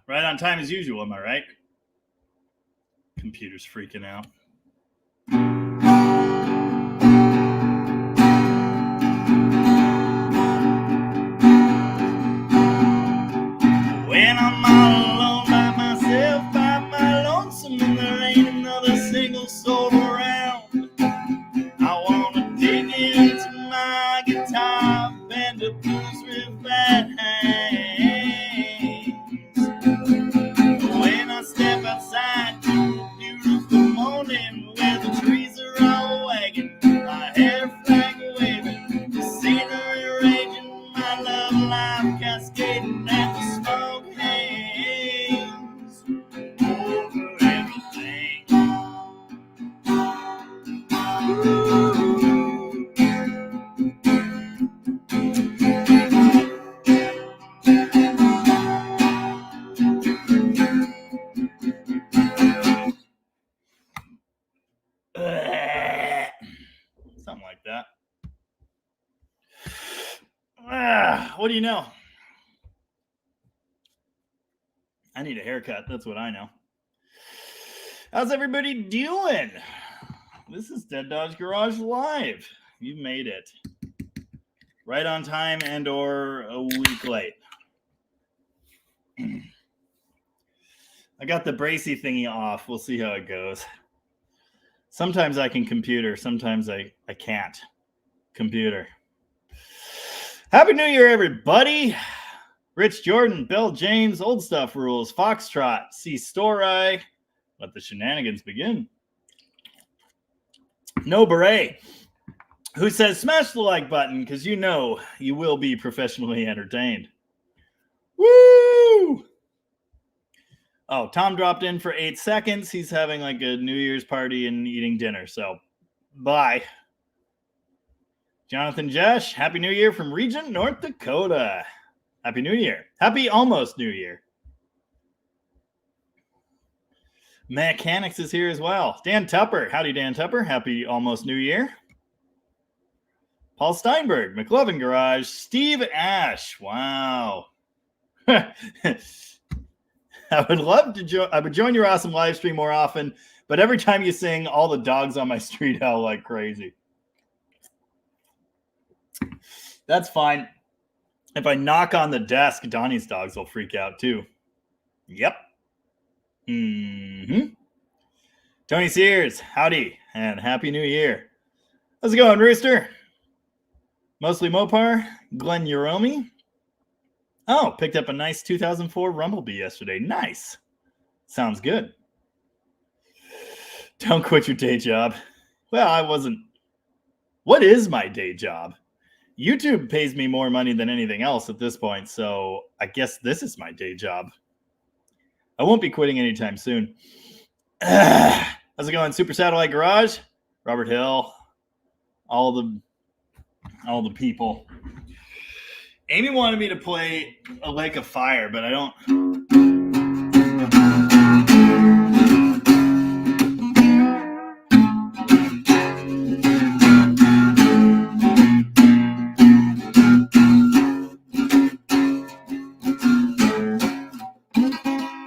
Right on time as usual, am I right? Computer's freaking out. When I'm all alone by myself, by my lonesome, and there ain't another single soul around, I wanna dig into my guitar and the blues with bad hands. When I step outside to a beautiful morning where the trees are all wagging, my hair flag waving, the scenery raging, my love life cascading, and the smoke hangs over everything. Something like that. What do you know? I need a haircut. That's what I know. How's everybody doing? This is Dead Dodge Garage Live. You made it. Right on time and or a week late. I got the bracy thingy off. We'll see how it goes. Sometimes I can computer. Sometimes I can't computer. Happy New Year, everybody. Rich Jordan, Bill James, Old Stuff Rules, Foxtrot, C. Story. Let the shenanigans begin. No Beret, who says smash the like button because you know you will be professionally entertained. Woo! Oh, Tom dropped in for 8 seconds. He's having like a New Year's party and eating dinner. So, bye. Jonathan Jesh, Happy New Year from Regent, North Dakota. Happy New Year. Happy almost New Year. Mechanics is here as well. Dan Tupper. Howdy, Dan Tupper. Happy almost New Year. Paul Steinberg, McLovin Garage, Steve Ash. Wow. I would love to I would join your awesome live stream more often, but every time you sing, all the dogs on my street howl like crazy. That's fine. If I knock on the desk, Donnie's dogs will freak out too. Yep. Mm-hmm. Tony Sears, howdy, and Happy New Year. How's it going, Rooster? Mostly Mopar, Glenn Uromi. Oh, picked up a nice 2004 Rumblebee yesterday. Nice. Sounds good. Don't quit your day job. Well, I wasn't. What is my day job? YouTube pays me more money than anything else at this point, so I guess this is my day job. I won't be quitting anytime soon. How's it going, Super Satellite Garage? Robert Hill, all the people. Amy wanted me to play A Lake of Fire, but I don't.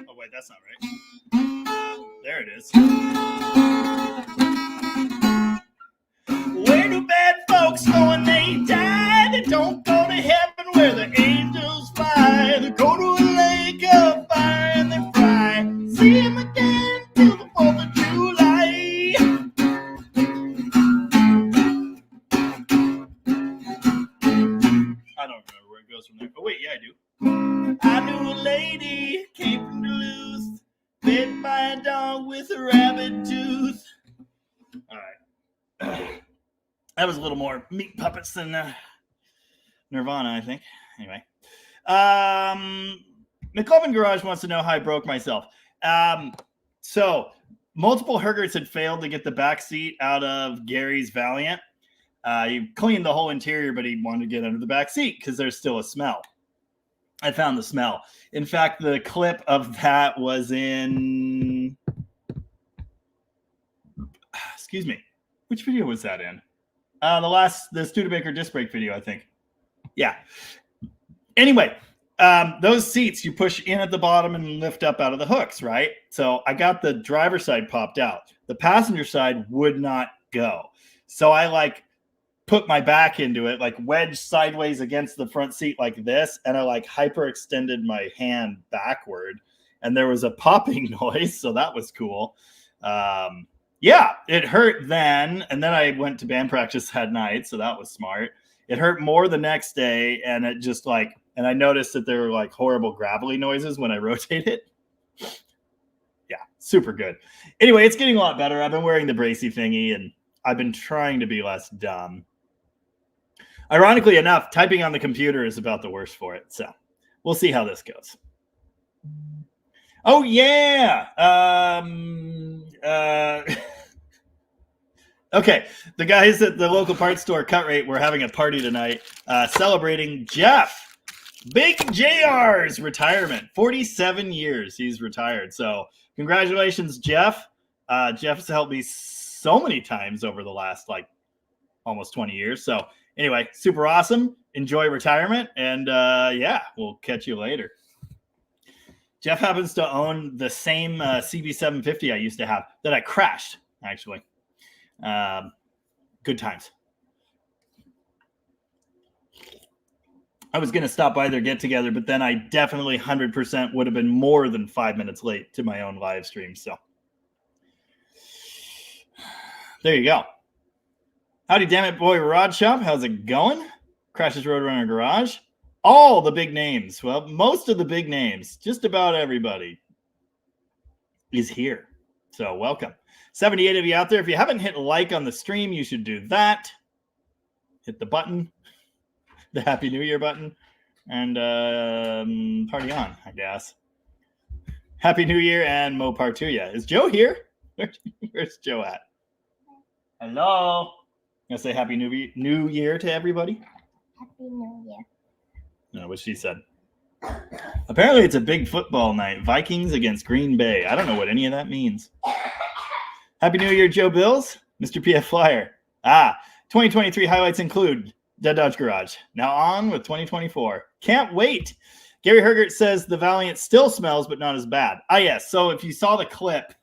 Oh, wait, that's not right. There it is. Where do bad folks go when they die? They don't go to heaven where the angels fly. They go to a lake of fire and they fry. See him again till the 4th of July. I don't remember where it goes from there. Oh, wait, yeah, I do. I knew a lady came from Duluth, bit by a dog with a rabbit tooth. All right. That was a little more Meat Puppets than Nirvana, I think. Anyway. McLovin Garage wants to know how I broke myself. So, multiple Hergerts had failed to get the back seat out of Gary's Valiant. He cleaned the whole interior, but he wanted to get under the back seat because there's still a smell. I found the smell. In fact, the clip of that was in... Excuse me. Which video was that in? The Studebaker disc brake video, I think. Yeah. Anyway, those seats you push in at the bottom and lift up out of the hooks, right? So I got the driver's side popped out. The passenger side would not go. So I like put my back into it, like wedged sideways against the front seat like this, and I like hyperextended my hand backward, and there was a popping noise, so that was cool. Yeah, it hurt then, and then I went to band practice that night, so that was smart. It hurt more the next day, and it just like, and I noticed that there were like horrible gravelly noises when I rotated. Yeah, super good. Anyway, it's getting a lot better. I've been wearing the bracy thingy, and I've been trying to be less dumb. Ironically enough, typing on the computer is about the worst for it. So we'll see how this goes. Oh, yeah. Okay. The guys at the local parts store Cut Rate were having a party tonight celebrating Jeff, Big JR's retirement. 47 years he's retired. So congratulations, Jeff. Jeff's helped me so many times over the last like almost 20 years. So anyway, super awesome. Enjoy retirement. And yeah, we'll catch you later. Jeff happens to own the same CB750 I used to have that I crashed, actually. Good times. I was going to stop by their get together, but then I definitely 100% would have been more than 5 minutes late to my own live stream. So there you go. Howdy, damn it, boy, Rod Shop. How's it going? Crashes Roadrunner Garage. All the big names. Well, most of the big names, just about everybody is here. So welcome. 78 of you out there. If you haven't hit like on the stream, you should do that. Hit the button, the Happy New Year button, and party on, I guess. Happy New Year and Mo Partuya. Is Joe here? Where's Joe at? Hello. I'm going to say Happy New Year to everybody. Happy New Year. No, what she said. Apparently it's a big football night. Vikings against Green Bay. I don't know what any of that means. Happy New Year, Joe Bills. Mr. PF Flyer. 2023 highlights include Dead Dodge Garage. Now on with 2024. Can't wait. Gary Hergert says the Valiant still smells, but not as bad. Yes. So if you saw the clip,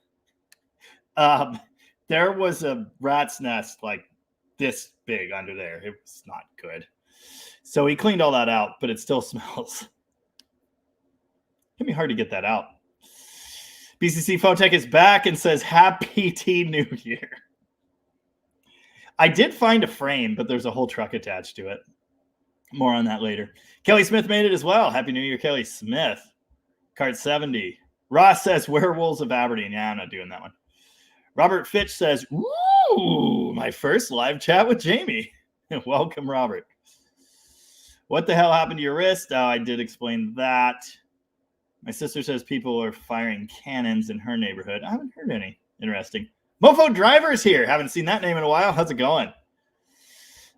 there was a rat's nest like this big under there. It was not good. So he cleaned all that out, but it still smells. It'd be hard to get that out. BCC Photech is back and says, Happy New Year. I did find a frame, but there's a whole truck attached to it. More on that later. Kelly Smith made it as well. Happy New Year, Kelly Smith. Card 70. Ross says, Werewolves of Aberdeen. Yeah, I'm not doing that one. Robert Fitch says, ooh, my first live chat with Jamie. Welcome, Robert. What the hell happened to your wrist? Oh, I did explain that. My sister says people are firing cannons in her neighborhood. I haven't heard any. Interesting. Mofo Driver's here. Haven't seen that name in a while. How's it going?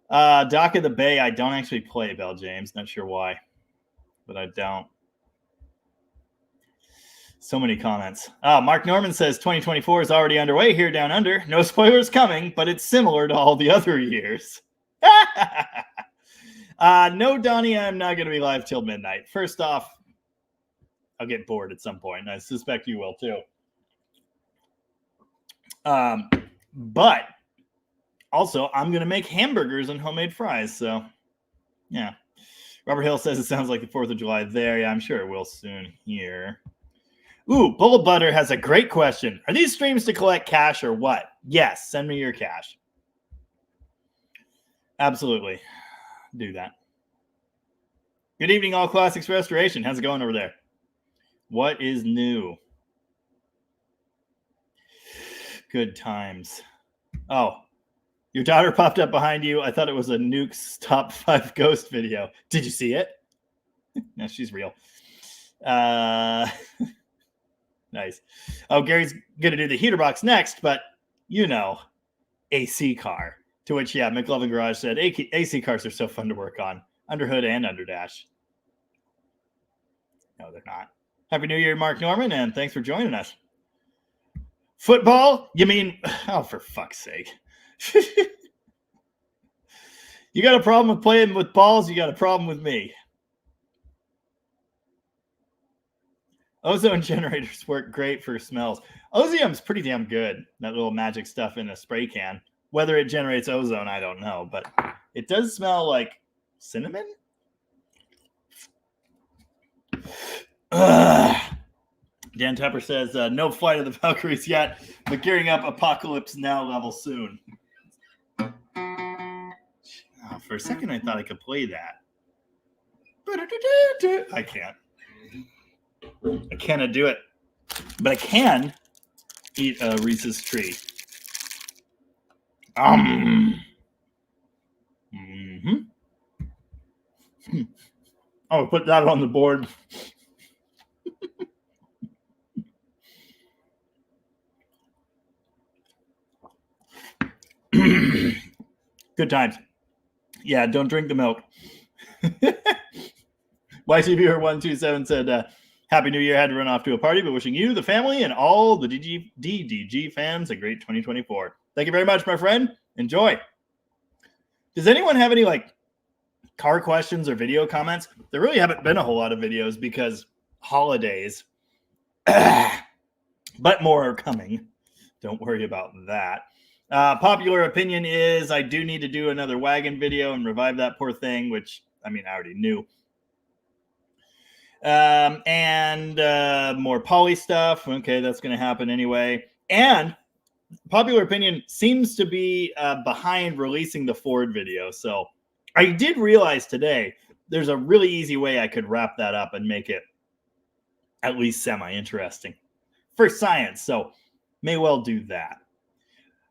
Dock of the Bay. I don't actually play Bell James. Not sure why, but I don't. So many comments. Mark Norman says 2024 is already underway here down under. No spoilers coming, but it's similar to all the other years. No, Donnie, I'm not going to be live till midnight. First off, I'll get bored at some point, and I suspect you will too. But also, I'm going to make hamburgers and homemade fries. So, yeah. Robert Hill says it sounds like the 4th of July there. Yeah, I'm sure it will soon here. Ooh, Bullet Butter has a great question. Are these streams to collect cash or what? Yes, send me your cash. Absolutely. Do that. Good evening, All Classics Restoration. How's it going over there? What is new? Good times. Oh, your daughter popped up behind you. I thought it was a Nuke's top 5 ghost video. Did you see it? No, she's real. Nice. Oh, Gary's going to do the heater box next, but you know, AC car. To which, yeah, McLovin Garage said, AC cars are so fun to work on. Underhood and underdash. No, they're not. Happy New Year, Mark Norman, and thanks for joining us. Football? You mean, oh, for fuck's sake. You got a problem with playing with balls, you got a problem with me. Ozone generators work great for smells. Ozium's pretty damn good. That little magic stuff in a spray can. Whether it generates ozone, I don't know. But it does smell like cinnamon? Dan Tepper says, no Flight of the Valkyries yet, but gearing up Apocalypse Now level soon. Oh, for a second, I thought I could play that. I can't. I cannot do it. But I can eat a Reese's tree. I'll put that on the board. Good times. Yeah, don't drink the milk. YCVR127 said, Happy New Year. Had to run off to a party, but wishing you, the family, and all the DDG fans a great 2024. Thank you very much, my friend. Enjoy. Does anyone have any car questions or video comments? There really haven't been a whole lot of videos because holidays, but more are coming. Don't worry about that. Popular opinion is I do need to do another wagon video and revive that poor thing, which, I mean, I already knew. And more poly stuff. Okay, that's going to happen anyway. And popular opinion seems to be behind releasing the Ford video. So I did realize today there's a really easy way I could wrap that up and make it at least semi-interesting for science. So may well do that.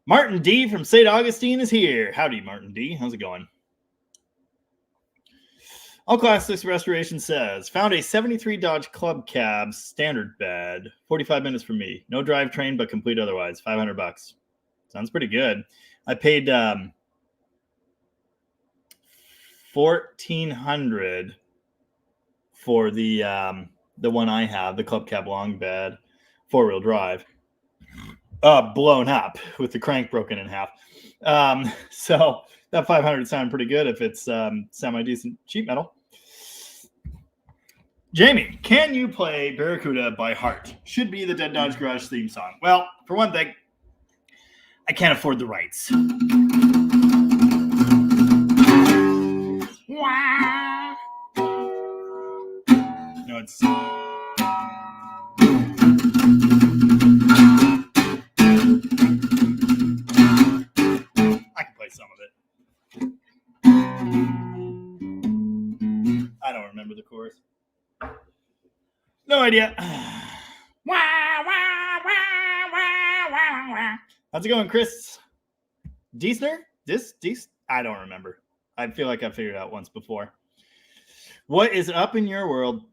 Martin D from St. Augustine is here. Howdy, Martin D. How's it going? All Classics Restoration says, found a 73 Dodge Club Cab standard bed, 45 minutes from me. No drivetrain, but complete otherwise. $500. Sounds pretty good. I paid $1,400 for the one I have, the Club Cab long bed, 4-wheel drive. Blown up with the crank broken in half. So that $500 sound pretty good if it's semi-decent sheet metal. Jamie, can you play Barracuda by heart? Should be the Dead Dodge Garage theme song. Well, for one thing, I can't afford the rights. No, it's... some of it. I don't remember the chorus. No idea. How's it going, Chris? Deesner? I don't remember. I feel like I figured it out once before. What is up in your world?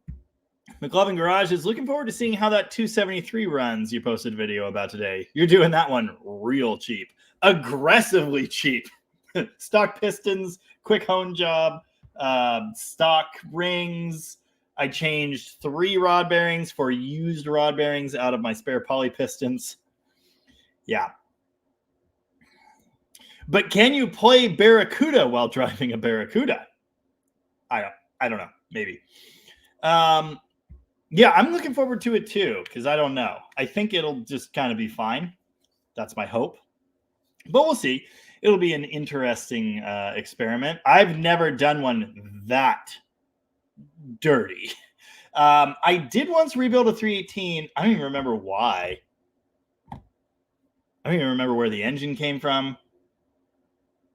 McLovin Garage is looking forward to seeing how that 273 runs you posted a video about today. You're doing that one real cheap. Aggressively cheap. Stock pistons, quick hone job, stock rings. I changed 3 rod bearings for used rod bearings out of my spare poly pistons. Yeah. But can you play Barracuda while driving a Barracuda? I don't know. Maybe. Yeah, I'm looking forward to it too, because I don't know. I think it'll just kind of be fine. That's my hope. But we'll see. It'll be an interesting experiment. I've never done one that dirty. I did once rebuild a 318. I don't even remember why. I don't even remember where the engine came from.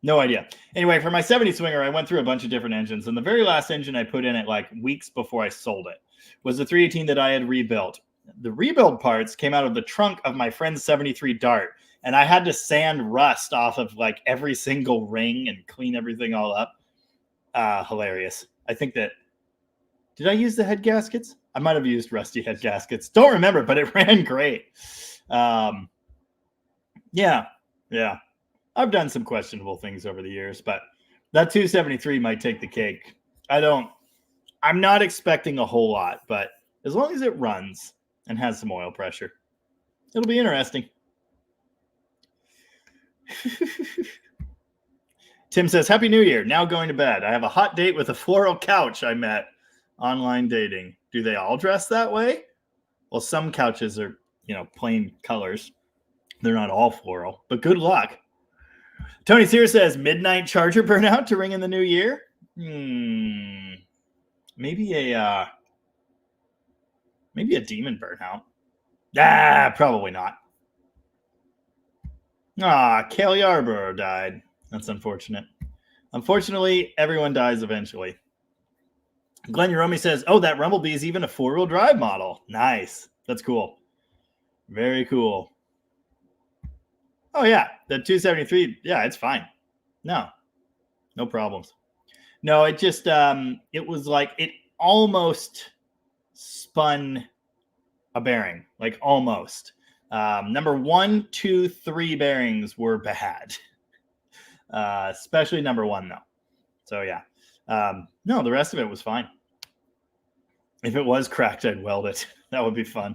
No idea. Anyway, for my 70 Swinger, I went through a bunch of different engines. And the very last engine I put in it like weeks before I sold it was the 318 that I had rebuilt. The rebuild parts came out of the trunk of my friend's 73 Dart. And I had to sand rust off of like every single ring and clean everything all up. Hilarious. I think that, did I use the head gaskets? I might have used rusty head gaskets. Don't remember, but it ran great. Yeah. I've done some questionable things over the years, but that 273 might take the cake. I'm not expecting a whole lot, but as long as it runs and has some oil pressure, it'll be interesting. Tim says, Happy New Year. Now going to bed. I have a hot date with a floral couch I met online dating. Do they all dress that way? Well, some couches are, plain colors. They're not all floral, but good luck. Tony Sear says, midnight charger burnout to ring in the new year? Maybe a demon burnout. Probably not. Kale Yarborough died. That's unfortunate. Unfortunately, everyone dies eventually. Glenn Uromi says, that Rumblebee is even a 4-wheel drive model. Nice. That's cool. Very cool. Oh, yeah. The 273, it's fine. No problems. No, it just, it was like it almost spun a bearing. Like almost. Number 1, 2, 3 bearings were bad. Especially number 1, though. So, yeah. No, the rest of it was fine. If it was cracked, I'd weld it. That would be fun.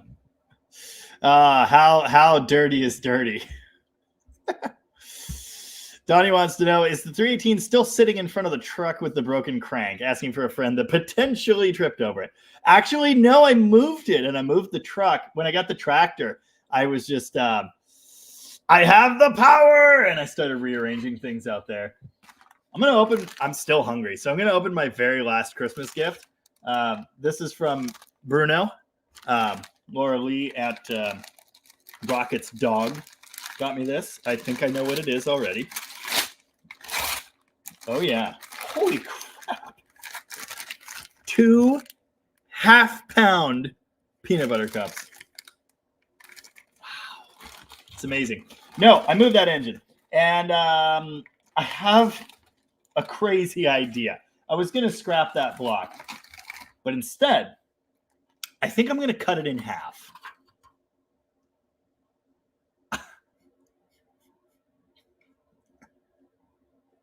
How dirty is dirty? Donnie wants to know, is the 318 still sitting in front of the truck with the broken crank? Asking for a friend that potentially tripped over it. Actually, no, I moved it, and I moved the truck. When I got the tractor, I was just, I have the power, and I started rearranging things out there. I'm still hungry, so I'm going to open my very last Christmas gift. This is from Bruno. Laura Lee at Rocket's Dog got me this. I think I know what it is already. Oh, yeah. Holy crap. 2 half-pound peanut butter cups. Wow. It's amazing. No, I moved that engine. And I have a crazy idea. I was going to scrap that block. But instead, I think I'm going to cut it in half.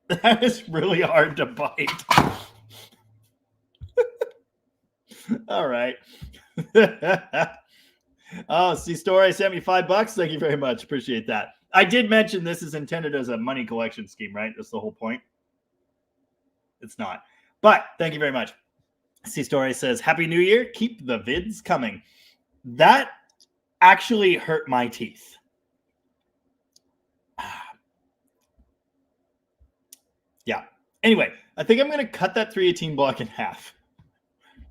That is really hard to bite. All right. C-Story sent me $5. Thank you very much. Appreciate that. I did mention this is intended as a money collection scheme, right? That's the whole point. It's not. But thank you very much. C-Story says, Happy New Year. Keep the vids coming. That actually hurt my teeth. Yeah. Anyway, I think I'm going to cut that 318 block in half.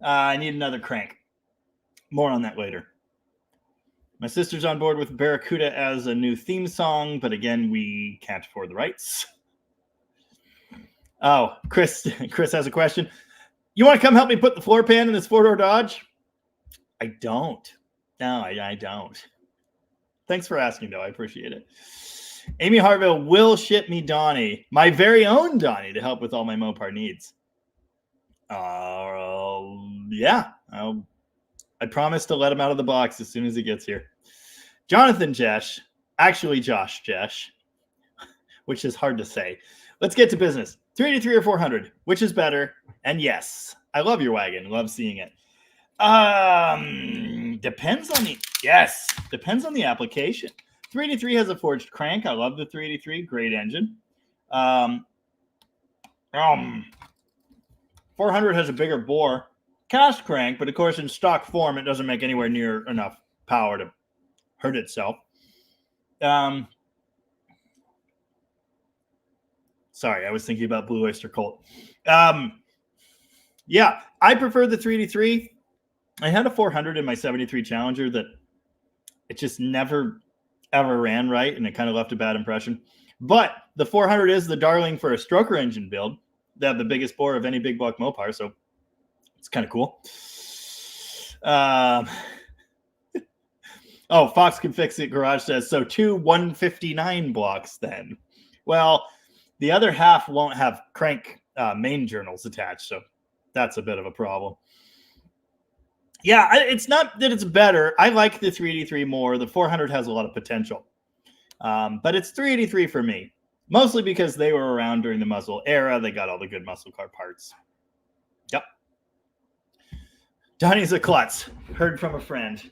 I need another crank. More on that later. My sister's on board with Barracuda as a new theme song, but again, we can't afford the rights. Oh, Chris has a question. You want to come help me put the floor pan in this 4-door Dodge? I don't. No, I don't. Thanks for asking, though. I appreciate it. Amy Harville will ship me Donnie, my very own Donnie, to help with all my Mopar needs. Yeah. I promise to let him out of the box as soon as he gets here. Jonathan Jesh, actually Josh Jesh, which is hard to say. Let's get to business. 383 or 400, which is better? And yes, I love your wagon. Love seeing it. Depends on the application. 383 has a forged crank. I love the 383. Great engine. 400 has a bigger bore. Cast crank, but of course in stock form, it doesn't make anywhere near enough power to hurt itself. Sorry, I was thinking about Blue Oyster Cult. Yeah, I prefer the 383. I had a 400 in my 73 Challenger that it just never ever ran right, and it kind of left a bad impression. But the 400 is the darling for a stroker engine build. They have the biggest bore of any big block Mopar, so it's kind of cool. Fox Can Fix It Garage says, so 2 159 blocks then. Well, the other half won't have crank main journals attached, so that's a bit of a problem. Yeah, it's not that it's better. I like the 383 more. The 400 has a lot of potential. But it's 383 for me. Mostly because they were around during the muscle era. They got all the good muscle car parts. Yep. Donnie's a klutz. Heard from a friend.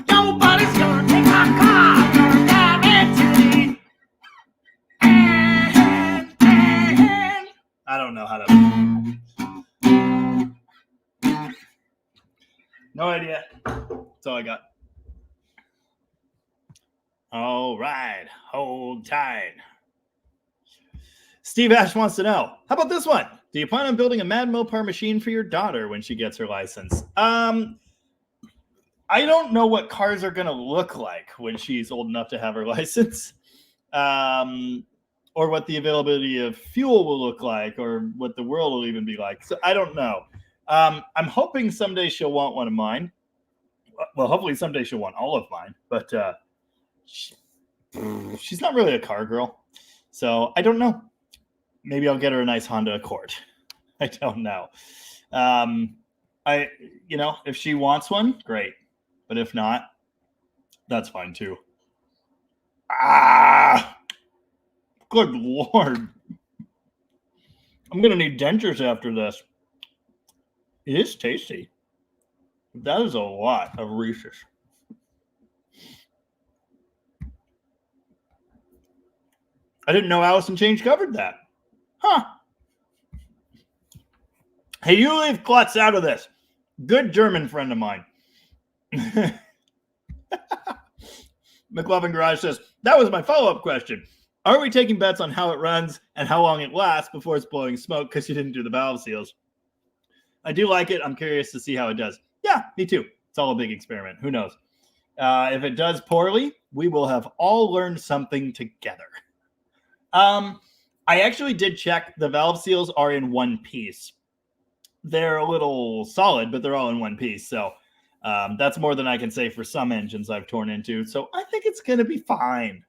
Nobody's gonna take my car. Gonna drive it to the I don't know how to. No idea. That's all I got. All right. Hold tight. Steve Ash wants to know, how about this one? Do you plan on building a Mad Mopar machine for your daughter when she gets her license? I don't know what cars are going to look like when she's old enough to have her license, or what the availability of fuel will look like, or what the world will even be like. So I don't know. I'm hoping someday she'll want one of mine. Well, hopefully someday she'll want all of mine, but she's not really a car girl. So I don't know. Maybe I'll get her a nice Honda Accord. I don't know. If she wants one, great. But if not, that's fine too. Good Lord. I'm going to need dentures after this. It is tasty. That is a lot of Reese's. I didn't know Allison Change covered that. Huh. Hey, you leave Klutz out of this. Good German friend of mine. McLovin Garage says, that was my follow-up question. Are we taking bets on how it runs and how long it lasts before it's blowing smoke because you didn't do the valve seals? I do like it. I'm curious to see how it does. Yeah, me too. It's all a big experiment. Who knows? If it does poorly, we will have all learned something together. I actually did check. The valve seals are in one piece. They're a little solid, but they're all in one piece. So that's more than I can say for some engines I've torn into. So I think it's going to be fine.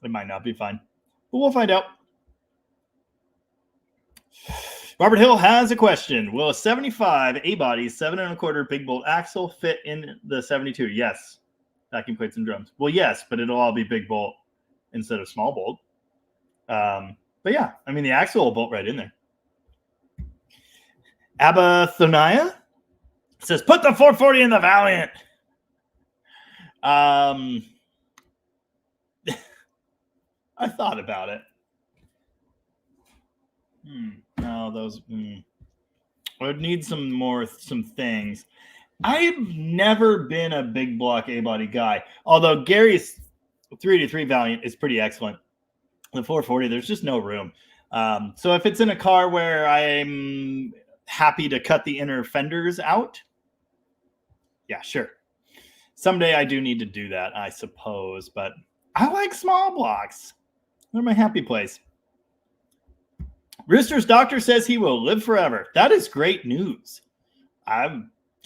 It might not be fine, but we'll find out. Robert Hill has a question. Will a 75 A-body 7.25 big bolt axle fit in the 72? Yes. Vacuum plates and drums. Well, yes, but it'll all be big bolt instead of small bolt. But yeah, I mean, the axle will bolt right in there. Abathoniah says, put the 440 in the Valiant. I thought about it. No, those. I would need some things. I've never been a big block A-body guy, although Gary's 383 Valiant is pretty excellent. The 440, there's just no room. So if it's in a car where I'm happy to cut the inner fenders out, yeah, sure. Someday I do need to do that, I suppose, but I like small blocks. They're my happy place. Rooster's doctor says he will live forever. That is great news. I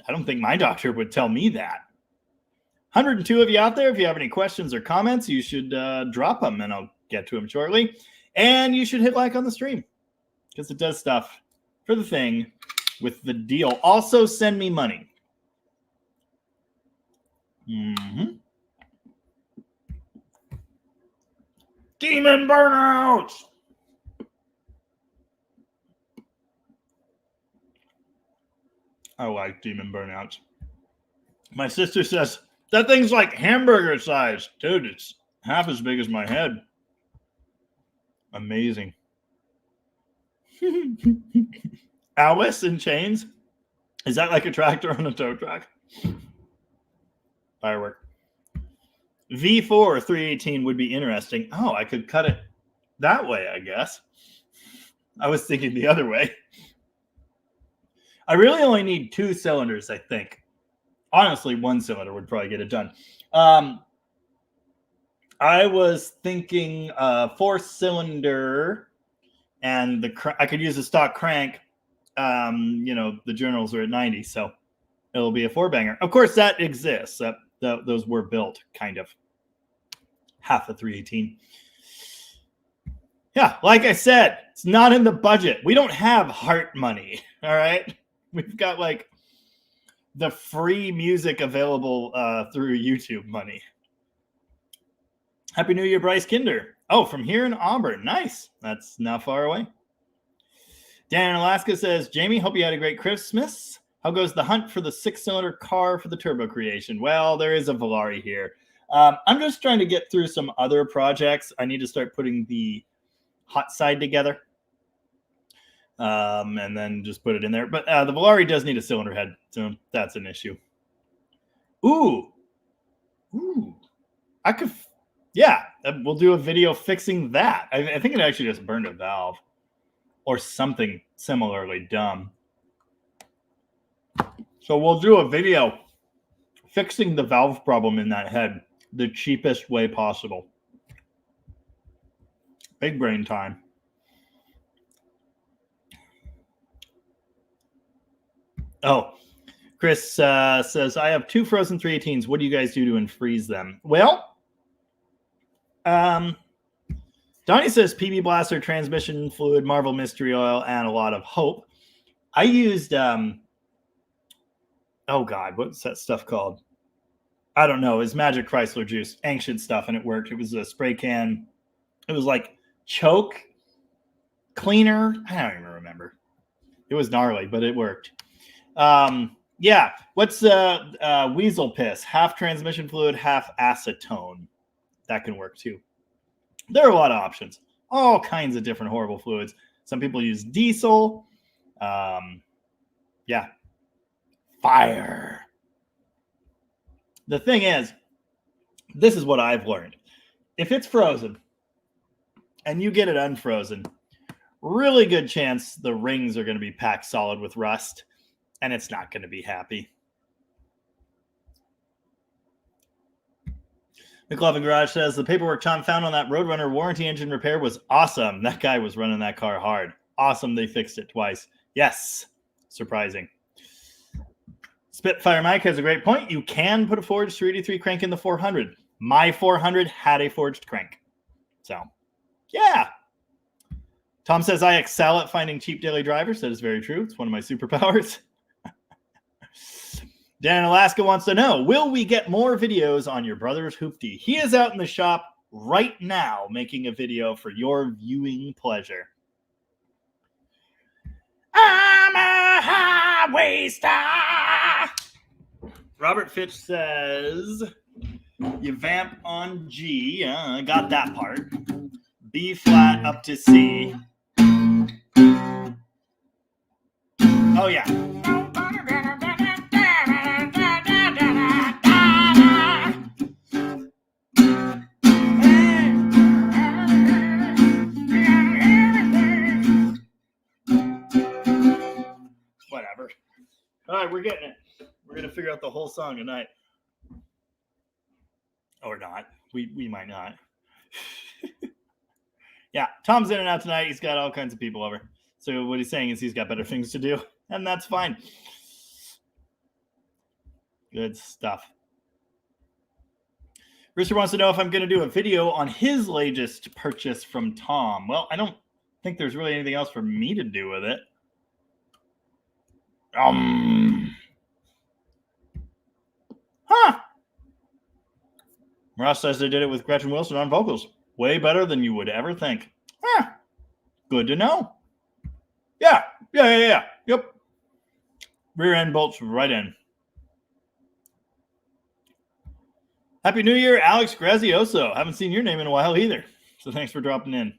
don't think my doctor would tell me that. 102 of you out there, if you have any questions or comments, you should drop them, and I'll get to them shortly. And you should hit like on the stream, because it does stuff for the thing with the deal. Also, send me money. Demon Burnouts! I like Demon Burnouts. My sister says, that thing's like hamburger size. Dude, it's half as big as my head. Amazing. Alice in Chains? Is that like a tractor on a tow truck? Firework. V4 318 would be interesting. Oh, I could cut it that way, I guess. I was thinking the other way. I really only need 2 cylinders, I think. Honestly, 1 cylinder would probably get it done. I was thinking 4-cylinder, and I could use a stock crank. The journals are at 90, so it'll be a 4-banger. Of course, that exists. Those were built, kind of. Half a 318. Yeah, like I said, it's not in the budget. We don't have heart money, all right? We've got, like, the free music available through YouTube money. Happy New Year, Bryce Kinder. Oh, from here in Auburn. Nice. That's not far away. Dan in Alaska says, Jamie, hope you had a great Christmas. How goes the hunt for the 6-cylinder car for the turbo creation? Well, there is a Volare here. I'm just trying to get through some other projects. I need to start putting the hot side together. and then just put it in there. But the Volare does need a cylinder head, so that's an issue. Ooh, I could, yeah, we'll do a video fixing that. I think it actually just burned a valve or something similarly dumb. So we'll do a video fixing the valve problem in that head the cheapest way possible. Big brain time. Oh, Chris says, I have 2 frozen 318s. What do you guys do to unfreeze them? Well, Donnie says PB Blaster, transmission fluid, Marvel Mystery Oil, and a lot of hope. I used, oh God, what's that stuff called? I don't know. It's Magic Chrysler Juice, ancient stuff, and it worked. It was a spray can. It was like choke cleaner. I don't even remember. It was gnarly, but it worked. Yeah. What's weasel piss? Half transmission fluid, half acetone. That can work too. There are a lot of options. All kinds of different horrible fluids. Some people use diesel. Yeah. Fire. The thing is, this is what I've learned. If it's frozen and you get it unfrozen, really good chance the rings are going to be packed solid with rust, and it's not going to be happy. McLovin Garage says, the paperwork Tom found on that Roadrunner warranty engine repair was awesome. That guy was running that car hard. Awesome, they fixed it twice. Yes, surprising. Spitfire Mike has a great point. You can put a forged 383 crank in the 400. My 400 had a forged crank. So, yeah. Tom says, I excel at finding cheap daily drivers. That is very true. It's one of my superpowers. Dan in Alaska wants to know, will we get more videos on your brother's hoopty? He is out in the shop right now making a video for your viewing pleasure. I'm a highway star. Robert Fitch says, you vamp on G. I got that part. B flat up to C. Oh, yeah. Whatever. All right, we're getting it. We're going to figure out the whole song tonight. Or not. We might not. Yeah, Tom's in and out tonight. He's got all kinds of people over. So what he's saying is he's got better things to do, and that's fine. Good stuff. Rooster wants to know if I'm going to do a video on his latest purchase from Tom. Well, I don't think there's really anything else for me to do with it. Ross says they did it with Gretchen Wilson on vocals. Way better than you would ever think. Good to know. Yeah. Yep. Rear end bolts right in. Happy New Year, Alex Grazioso. Haven't seen your name in a while either. So thanks for dropping in.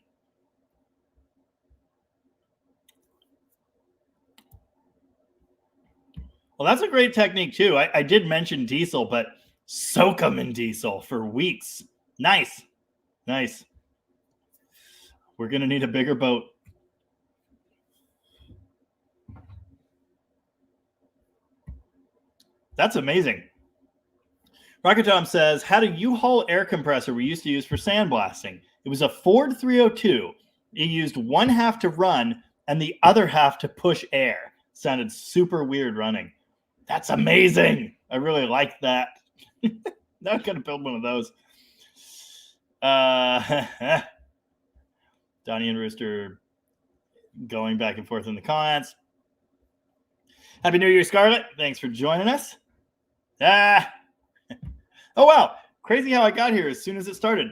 Well, that's a great technique too. I did mention diesel, but soak them in diesel for weeks. Nice. We're going to need a bigger boat. That's amazing. Rocket Tom says, had a U-Haul air compressor we used to use for sandblasting. It was a Ford 302. It used one half to run and the other half to push air. Sounded super weird running. That's amazing. I really like that. Now I'm going to build one of those. Donnie and Rooster going back and forth in the comments. Happy New Year, Scarlett. Thanks for joining us. Oh, wow. Crazy how I got here as soon as it started.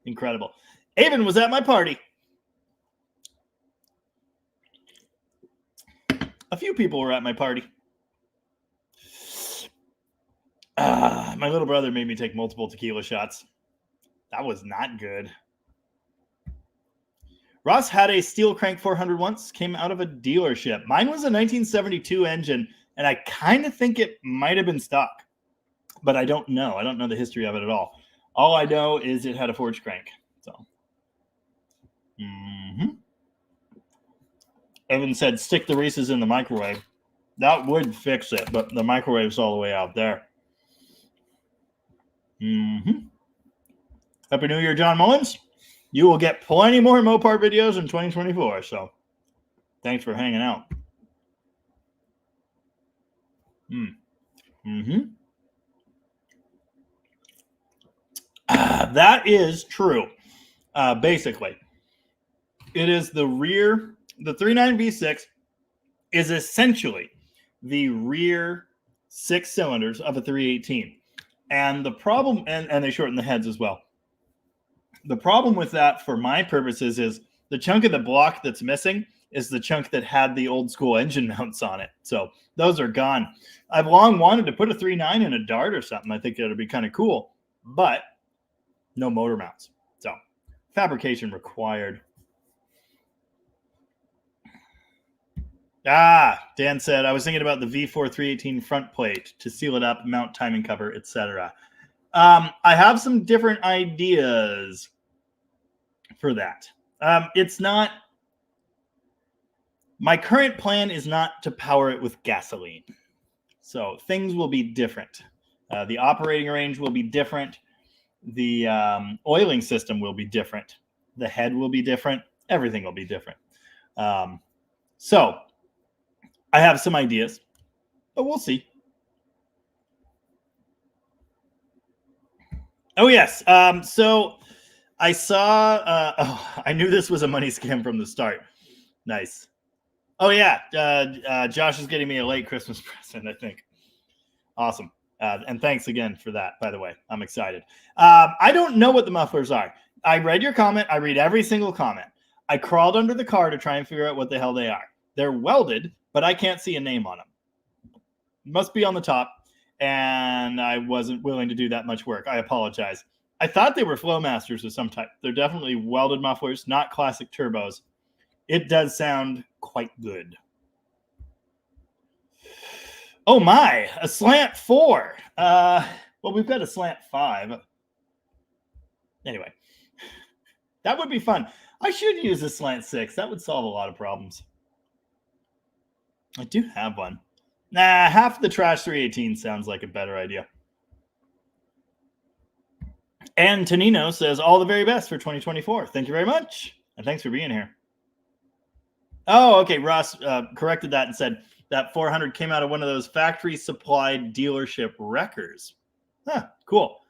Incredible. Avon was at my party. A few people were at my party. My little brother made me take multiple tequila shots. That was not good. Ross had a steel crank 400 once, came out of a dealership. Mine was a 1972 engine, and I kind of think it might have been stock, but I don't know. I don't know the history of it at all. All I know is it had a forged crank. So, Evan said, stick the Reese's in the microwave. That would fix it, but the microwave's all the way out there. Happy New Year, John Mullins. You will get plenty more Mopar videos in 2024, so thanks for hanging out. That is true. Basically, it is the rear. The 3.9 V6 is essentially the rear 6 cylinders of a 318. And the problem, and they shorten the heads as well. The problem with that, for my purposes, is the chunk of the block that's missing is the chunk that had the old school engine mounts on it. So those are gone. I've long wanted to put a 3.9 in a Dart or something. I think that would be kind of cool, but no motor mounts. So fabrication required. Dan said, I was thinking about the V4 318 front plate to seal it up, mount timing cover, etc. I have some different ideas for that. It's not, my current plan is not to power it with gasoline. So things will be different. The operating range will be different. The oiling system will be different. The head will be different. Everything will be different. So I have some ideas, but we'll see. Oh, yes. So I saw, I knew this was a money scam from the start. Nice. Oh, yeah. Josh is getting me a late Christmas present, I think. Awesome. And thanks again for that, by the way. I'm excited. I don't know what the mufflers are. I read your comment. I read every single comment. I crawled under the car to try and figure out what the hell they are. They're welded, but I can't see a name on them. Must be on the top, and I wasn't willing to do that much work. I apologize. I thought they were Flowmasters of some type. They're definitely welded mufflers, not classic turbos. It does sound quite good. Oh my, a slant 4. Well, we've got a slant 5. Anyway, that would be fun. I should use a slant 6. That would solve a lot of problems. I do have one. Nah, half the trash 318 sounds like a better idea. And Tonino says, all the very best for 2024. Thank you very much. And thanks for being here. Oh, okay. Ross corrected that and said that 400 came out of one of those factory-supplied dealership wreckers. Huh, cool.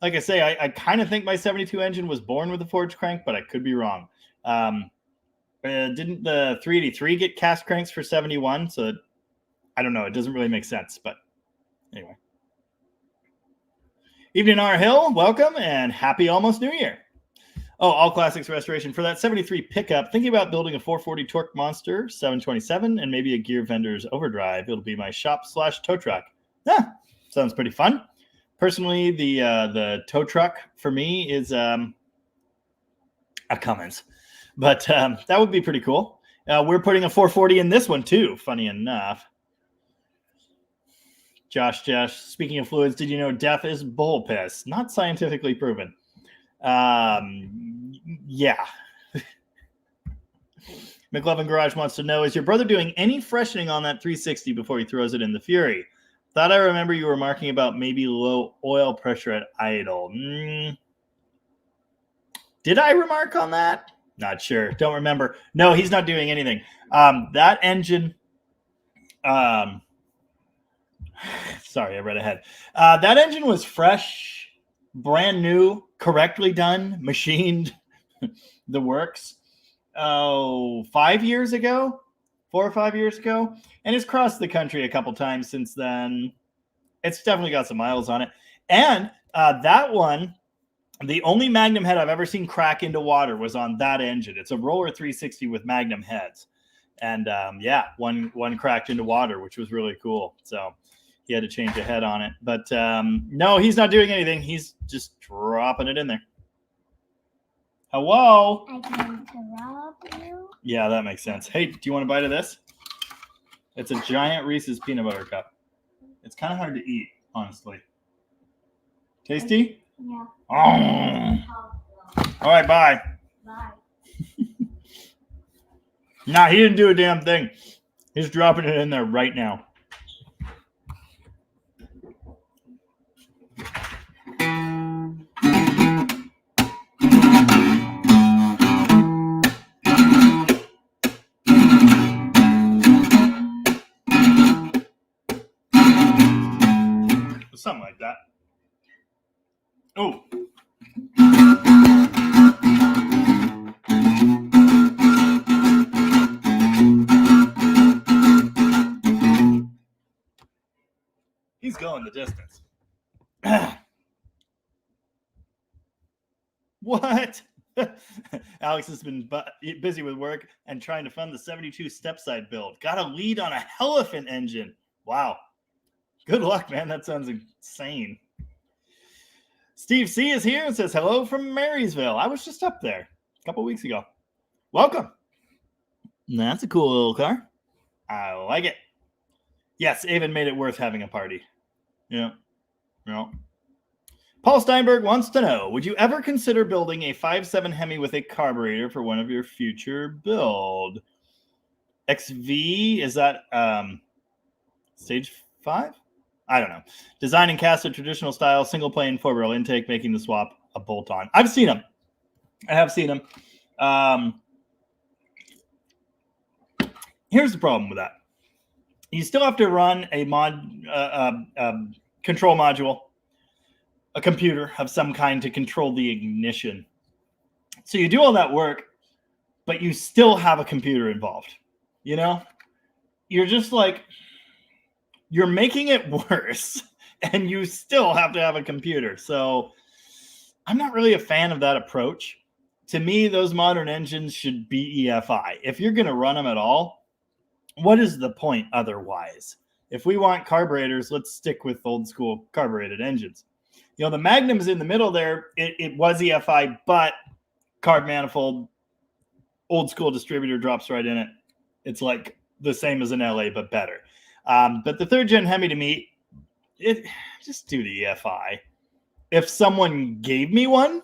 Like I say, I kind of think my 72 engine was born with a forged crank, but I could be wrong. Didn't the 383 get cast cranks for 71? So I don't know. It doesn't really make sense, but anyway. Evening R Hill, welcome and happy almost New Year. Oh, All Classics Restoration. For that 73 pickup, thinking about building a 440 torque monster, 727, and maybe a gear vendor's overdrive. It'll be my shop/tow truck. Yeah, sounds pretty fun. Personally, the tow truck for me is a Cummins. But that would be pretty cool. We're putting a 440 in this one, too, funny enough. Josh, speaking of fluids, did you know death is bull piss? Not scientifically proven. Yeah. McLovin Garage wants to know, is your brother doing any freshening on that 360 before he throws it in the Fury? Thought I remember you were marking about maybe low oil pressure at idle. Did I remark on that? Not sure. Don't remember. No, he's not doing anything. That engine... sorry, I read ahead. That engine was fresh, brand new, correctly done, machined, the works. 5 years ago, 4 or 5 years ago, and it's crossed the country a couple times since then. It's definitely got some miles on it. And that one, the only Magnum head I've ever seen crack into water was on that engine. It's a roller 360 with Magnum heads. And yeah, one cracked into water, which was really cool. So he had to change a head on it. But no, he's not doing anything. He's just dropping it in there. Hello? I can interrupt you. Yeah, that makes sense. Hey, do you want a bite of this? It's a giant Reese's peanut butter cup. It's kind of hard to eat, honestly. Tasty? Yeah. Oh. All right, bye. Bye. Nah, he didn't do a damn thing. He's dropping it in there right now. Something like that. Oh. He's going the distance. What? Alex has been busy with work and trying to fund the 72 step-side build. Got a lead on a elephant engine. Wow. Good luck, man. That sounds insane. Steve C is here and says, hello from Marysville. I was just up there a couple weeks ago. Welcome. That's a cool little car. I like it. Yes, Avon made it worth having a party. Yeah. Paul Steinberg wants to know, would you ever consider building a 5.7 Hemi with a carburetor for one of your future build? XV, is that stage 5? I don't know. Design and cast a traditional style, single plane, 4-barrel intake, making the swap a bolt-on. I've seen them. I have seen them. Here's the problem with that. You still have to run a control module, a computer of some kind to control the ignition. So you do all that work, but you still have a computer involved. You know? You're just like, you're making it worse, and you still have to have a computer. So I'm not really a fan of that approach. To me, those modern engines should be EFI. If you're going to run them at all, what is the point otherwise? If we want carburetors, let's stick with old school carbureted engines. You know, the Magnum's in the middle there. It was EFI, but carb manifold, old school distributor drops right in it. It's like the same as an LA, but better. But the 3rd gen Hemi, to me, just do the EFI. If someone gave me one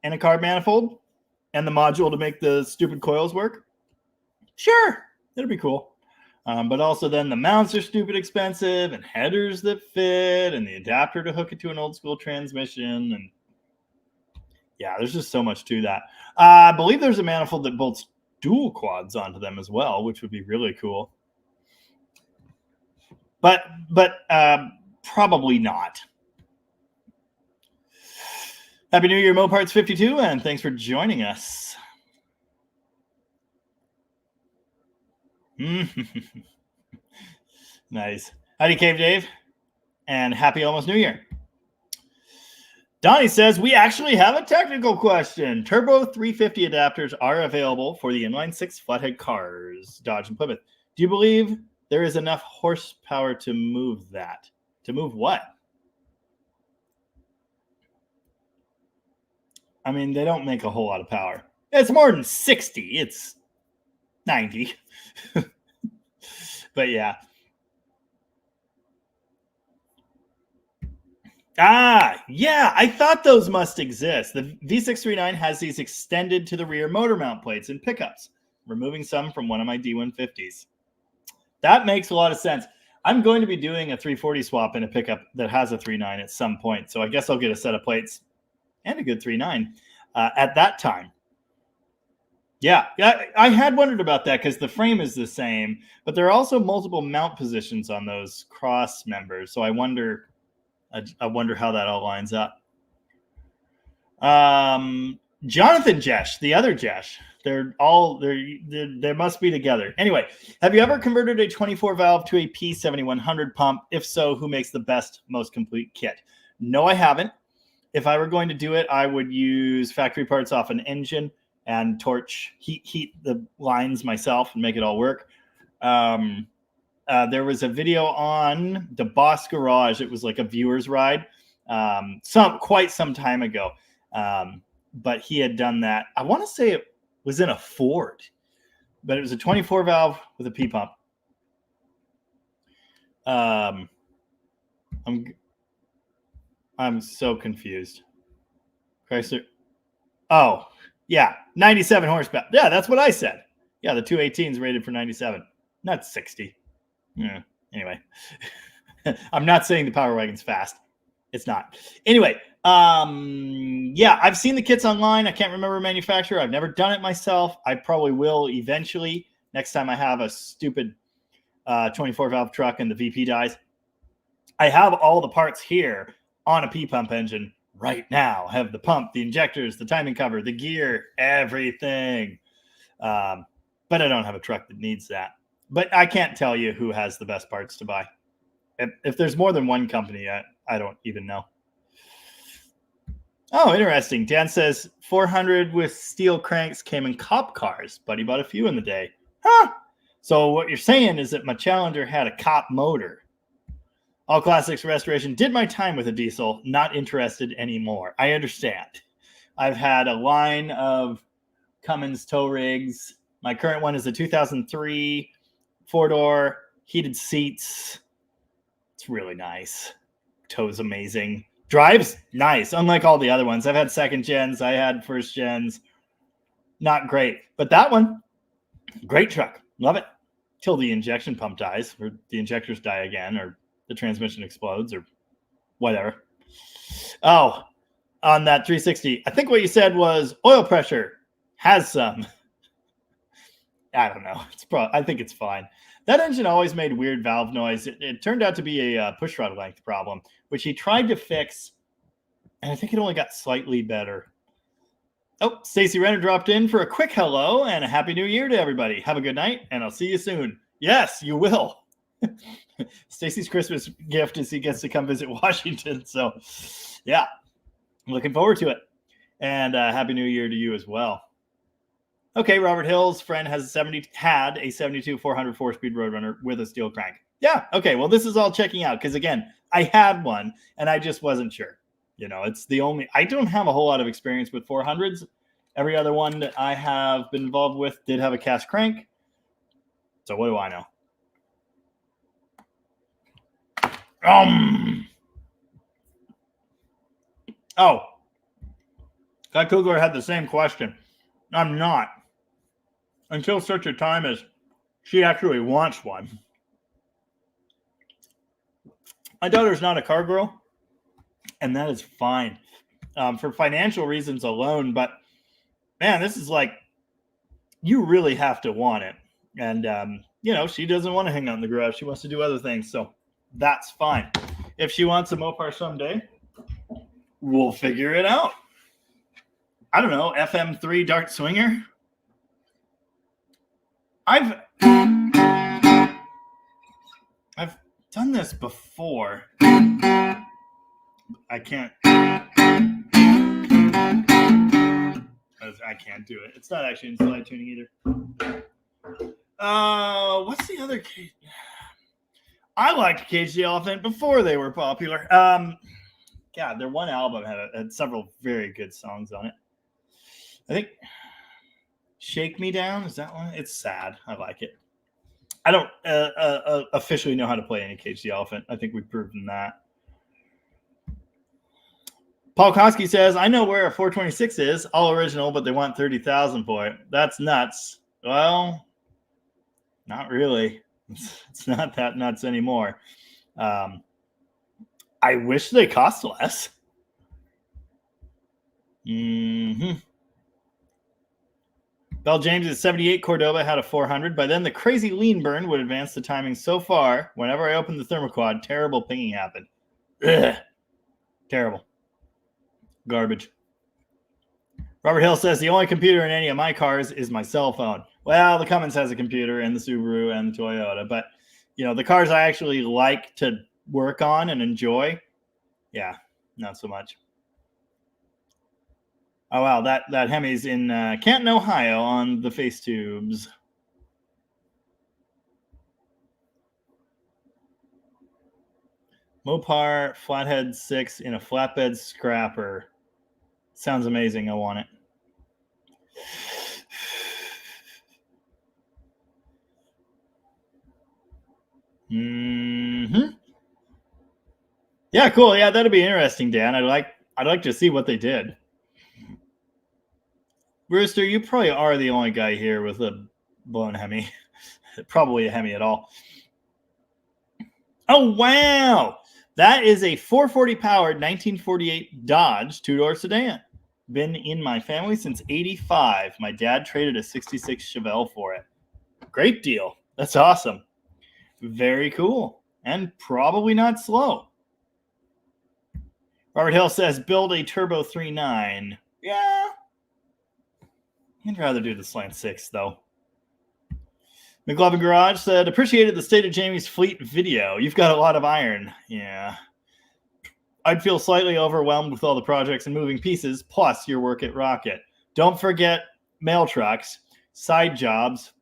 and a carb manifold and the module to make the stupid coils work, sure, it'll be cool. But also then the mounts are stupid expensive and headers that fit and the adapter to hook it to an old school transmission. And yeah, there's just so much to that. I believe there's a manifold that bolts dual quads onto them as well, which would be really cool. But probably not. Happy New Year, Moparts52, and thanks for joining us. Nice. Howdy, Cave Dave, and happy almost New Year. Donnie says, we actually have a technical question. Turbo 350 adapters are available for the inline 6 flathead cars, Dodge and Plymouth. Do you believe there is enough horsepower to move that? To move what? I mean, they don't make a whole lot of power. It's more than 60. It's 90. But yeah. Yeah, I thought those must exist. The V639 has these extended to the rear motor mount plates and pickups, removing some from one of my D150s. That makes a lot of sense. I'm going to be doing a 340 swap in a pickup that has a 3.9 at some point, so I guess I'll get a set of plates and a good 3.9 at that time. Yeah, I had wondered about that because the frame is the same, but there are also multiple mount positions on those cross members, so I wonder how that all lines up. Jonathan Jesh, the other Jesh, they must be together. Anyway, have you ever converted a 24 valve to a P7100 pump? If so, who makes the best, most complete kit? No, I haven't. If I were going to do it, I would use factory parts off an engine and torch, heat the lines myself and make it all work. There was a video on the Boss Garage. It was like a viewer's ride, quite some time ago. but he had done that. I want to say it was in a Ford, but it was a 24 valve with a P pump. I'm so confused. Chrysler. Oh, yeah, 97 horsepower. Yeah, that's what I said. Yeah, the 218 is rated for 97, not 60. Yeah. Anyway, I'm not saying the Power Wagon's fast. It's not. Anyway, yeah, I've seen the kits online. I can't remember manufacturer. I've never done it myself. I probably will eventually next time I have a stupid 24 valve truck and the VP dies. I have all the parts here on a P pump engine right now. I have the pump, the injectors, the timing cover, the gear, everything. But I don't have a truck that needs that. But I can't tell you who has the best parts to buy. If there's more than one company, I don't even know. Oh, interesting. Dan says 400 with steel cranks came in cop cars, but he bought a few in the day. Huh. So what you're saying is that my Challenger had a cop motor. All Classics Restoration did my time with a diesel. Not interested anymore. I understand. I've had a line of Cummins tow rigs. My current one is a 2003 four-door, heated seats. It's really nice. Tow's amazing. Drive's nice, unlike all the other ones. I've had second gens. I had first gens. Not great. But that one, great truck. Love it. Till the injection pump dies, or the injectors die again, or the transmission explodes, or whatever. Oh, on that 360, I think what you said was oil pressure has some. I don't know. I think it's fine. That engine always made weird valve noise. It turned out to be a push rod length problem, which he tried to fix, and I think it only got slightly better. Oh, Stacy Renner dropped in for a quick hello and a happy new year to everybody. Have a good night, and I'll see you soon. Yes, you will. Stacy's Christmas gift is he gets to come visit Washington. So, yeah, looking forward to it. And happy new year to you as well. Okay, Robert Hill's friend had a 72 400 4-speed Roadrunner with a steel crank. Yeah, okay, well, this is all checking out because, again, I had one and I just wasn't sure. You know, it's the only – I don't have a whole lot of experience with 400s. Every other one that I have been involved with did have a cast crank. So what do I know? Oh, Guy Kugler had the same question. I'm not. Until such a time as she actually wants one. My daughter's not a car girl, and that is fine for financial reasons alone. But, man, this is like you really have to want it. And, you know, she doesn't want to hang out in the garage. She wants to do other things. So that's fine. If she wants a Mopar someday, we'll figure it out. I don't know, FM3 Dart Swinger. I've done this before. I can't do it. It's not actually in slide tuning either. What's the other cage? I liked Cage the Elephant before they were popular. God, their one album had several very good songs on it. I think Shake Me Down, is that one? It's sad. I like it. I don't officially know how to play any Cage the Elephant. I think we've proven that. Paul Koski says, I know where a 426 is, all original, but they want $30,000 for it. That's nuts. Well, not really. It's not that nuts anymore. I wish they cost less. Bell James' 78 Cordoba had a 400. By then, the crazy lean burn would advance the timing so far. Whenever I opened the thermoquad, terrible pinging happened. Ugh. Terrible. Garbage. Robert Hill says, the only computer in any of my cars is my cell phone. Well, the Cummins has a computer, and the Subaru, and the Toyota. But, you know, the cars I actually like to work on and enjoy, yeah, not so much. Oh, wow, that Hemi's in Canton, Ohio on the face tubes. Mopar Flathead 6 in a flatbed scrapper. Sounds amazing. I want it. Yeah, cool. Yeah, that'd be interesting, Dan. I'd like to see what they did. Rooster, you probably are the only guy here with a blown Hemi. Probably a Hemi at all. Oh, wow. That is a 440 powered 1948 Dodge two-door sedan. Been in my family since 85. My dad traded a 66 Chevelle for it. Great deal. That's awesome. Very cool. And probably not slow. Robert Hill says, build a Turbo 3.9. Yeah. I'd rather do the Slant 6, though. McLovin Garage said, appreciated the State of Jamie's Fleet video. You've got a lot of iron. Yeah. I'd feel slightly overwhelmed with all the projects and moving pieces, plus your work at Rocket. Don't forget mail trucks, side jobs,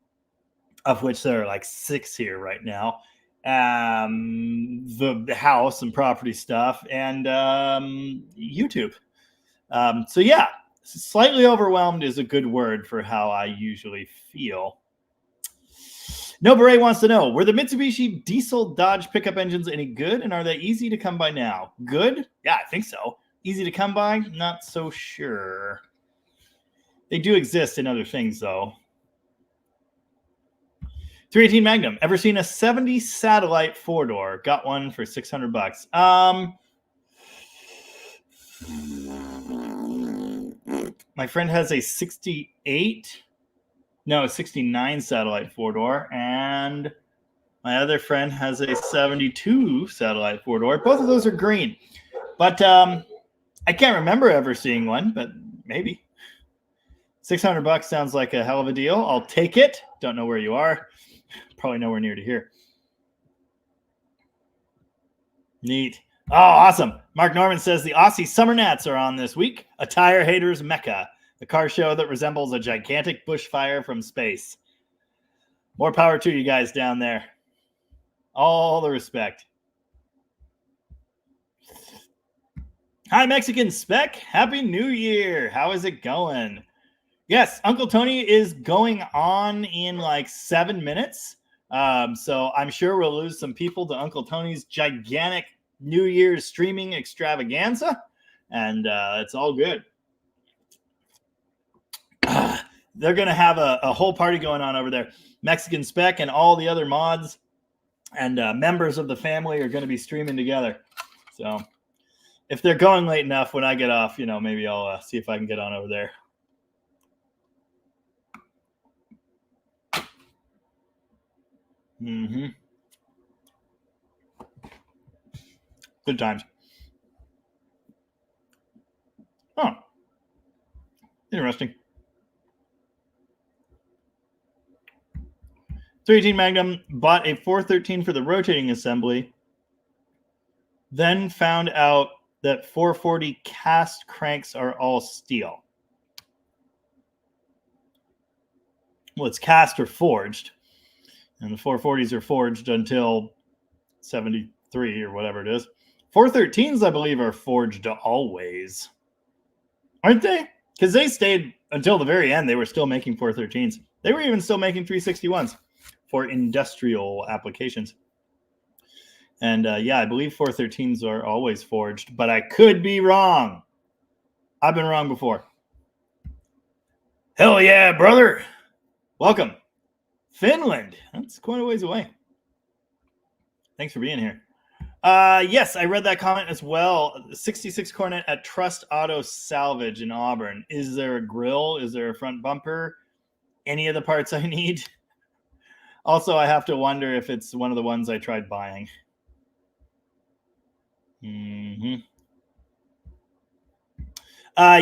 of which there are like 6 here right now, the house and property stuff, and YouTube. So yeah, slightly overwhelmed is a good word for how I usually feel. No Beret wants to know, were the Mitsubishi diesel Dodge pickup engines any good, and are they easy to come by now? Good? Yeah, I think so. Easy to come by? Not so sure. They do exist in other things, though. 318 Magnum. Ever seen a 70 Satellite 4-door? Got one for $600. My friend has a 69 Satellite 4-door, and my other friend has a 72 Satellite 4-door. Both of those are green, but I can't remember ever seeing one, but maybe. $600 sounds like a hell of a deal. I'll take it. Don't know where you are. Probably nowhere near to here. Neat. Oh, awesome. Mark Norman says the Aussie Summer Nats are on this week. A tire hater's mecca. The car show that resembles a gigantic bushfire from space. More power to you guys down there. All the respect. Hi, Mexican Spec. Happy New Year. How is it going? Yes, Uncle Tony is going on in like 7 minutes. So I'm sure we'll lose some people to Uncle Tony's gigantic New Year's streaming extravaganza. And it's all good. They're going to have a whole party going on over there. Mexican Spec and all the other mods and members of the family are going to be streaming together. So if they're going late enough when I get off, maybe I'll see if I can get on over there. Mm-hmm. Good times. Oh. Interesting. 318 Magnum bought a 413 for the rotating assembly, then found out that 440 cast cranks are all steel. Well, it's cast or forged, and the 440s are forged until 73 or whatever it is. 413s, I believe, are forged always. Aren't they? Because they stayed until the very end. They were still making 413s. They were even still making 361s for industrial applications. And yeah, I believe 413s are always forged, but I could be wrong. I've been wrong before. Hell yeah, brother. Welcome. Finland. That's quite a ways away. Thanks for being here. Yes, I read that comment as well. 66 Cornet at Trust Auto Salvage in Auburn. Is there a grill? Is there a front bumper? Any of the parts I need? Also, I have to wonder if it's one of the ones I tried buying. Mm-hmm.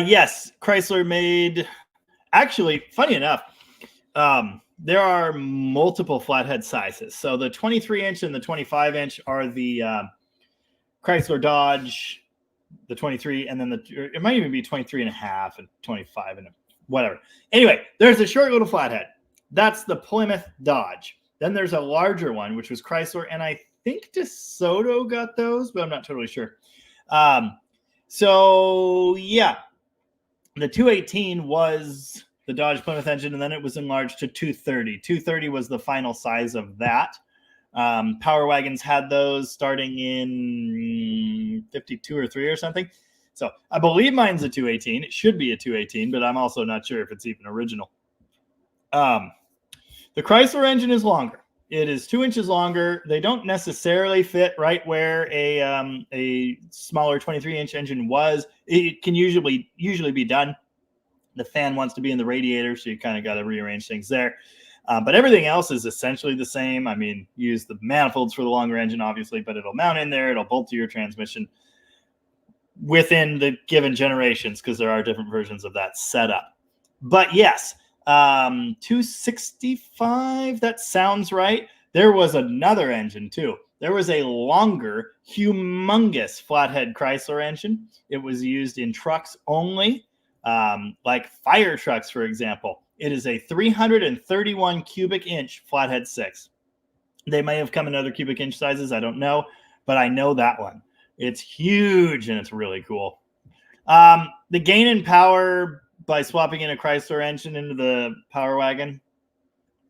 Yes, Chrysler made... Actually, funny enough, there are multiple flathead sizes. So the 23-inch and the 25-inch are the Chrysler Dodge, the 23, and then it might even be 23 and a half and 25 and whatever. Anyway, there's a short little flathead. That's the Plymouth Dodge. Then there's a larger one, which was Chrysler, and I think DeSoto got those, but I'm not totally sure. So, yeah. The 218 was the Dodge Plymouth engine, and then it was enlarged to 230. 230 was the final size of that. Power wagons had those starting in 52 or 3 or something. So I believe mine's a 218. It should be a 218, but I'm also not sure if it's even original. The Chrysler engine is longer. It is 2 inches longer. They don't necessarily fit right where a smaller 23-inch engine was. It can usually be done. The fan wants to be in the radiator, so you kind of got to rearrange things there. But everything else is essentially the same. I mean, use the manifolds for the longer engine, obviously, but it'll mount in there. It'll bolt to your transmission within the given generations because there are different versions of that setup. But yes, 265, that sounds right. There was another engine too. There was a longer, humongous flathead Chrysler engine. It was used in trucks only, like fire trucks, for example. It is a 331 cubic inch flathead 6. They may have come in other cubic inch sizes. I don't know, but I know that one. It's huge and it's really cool. The gain in power by swapping in a Chrysler engine into the Power Wagon,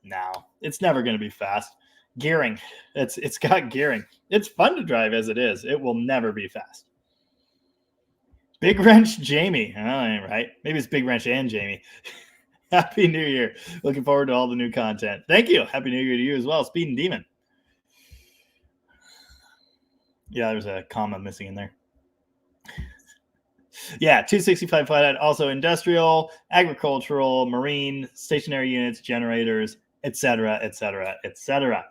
no, it's never going to be fast. Gearing, it's got gearing. It's fun to drive as it is. It will never be fast. Big Wrench Jamie, right? Maybe it's Big Wrench and Jamie. Happy New Year. Looking forward to all the new content. Thank you. Happy New Year to you as well. Speed and Demon. Yeah, there's a comma missing in there. Yeah, 265 flathead, also industrial, agricultural, marine, stationary units, generators, etc., etc., etc.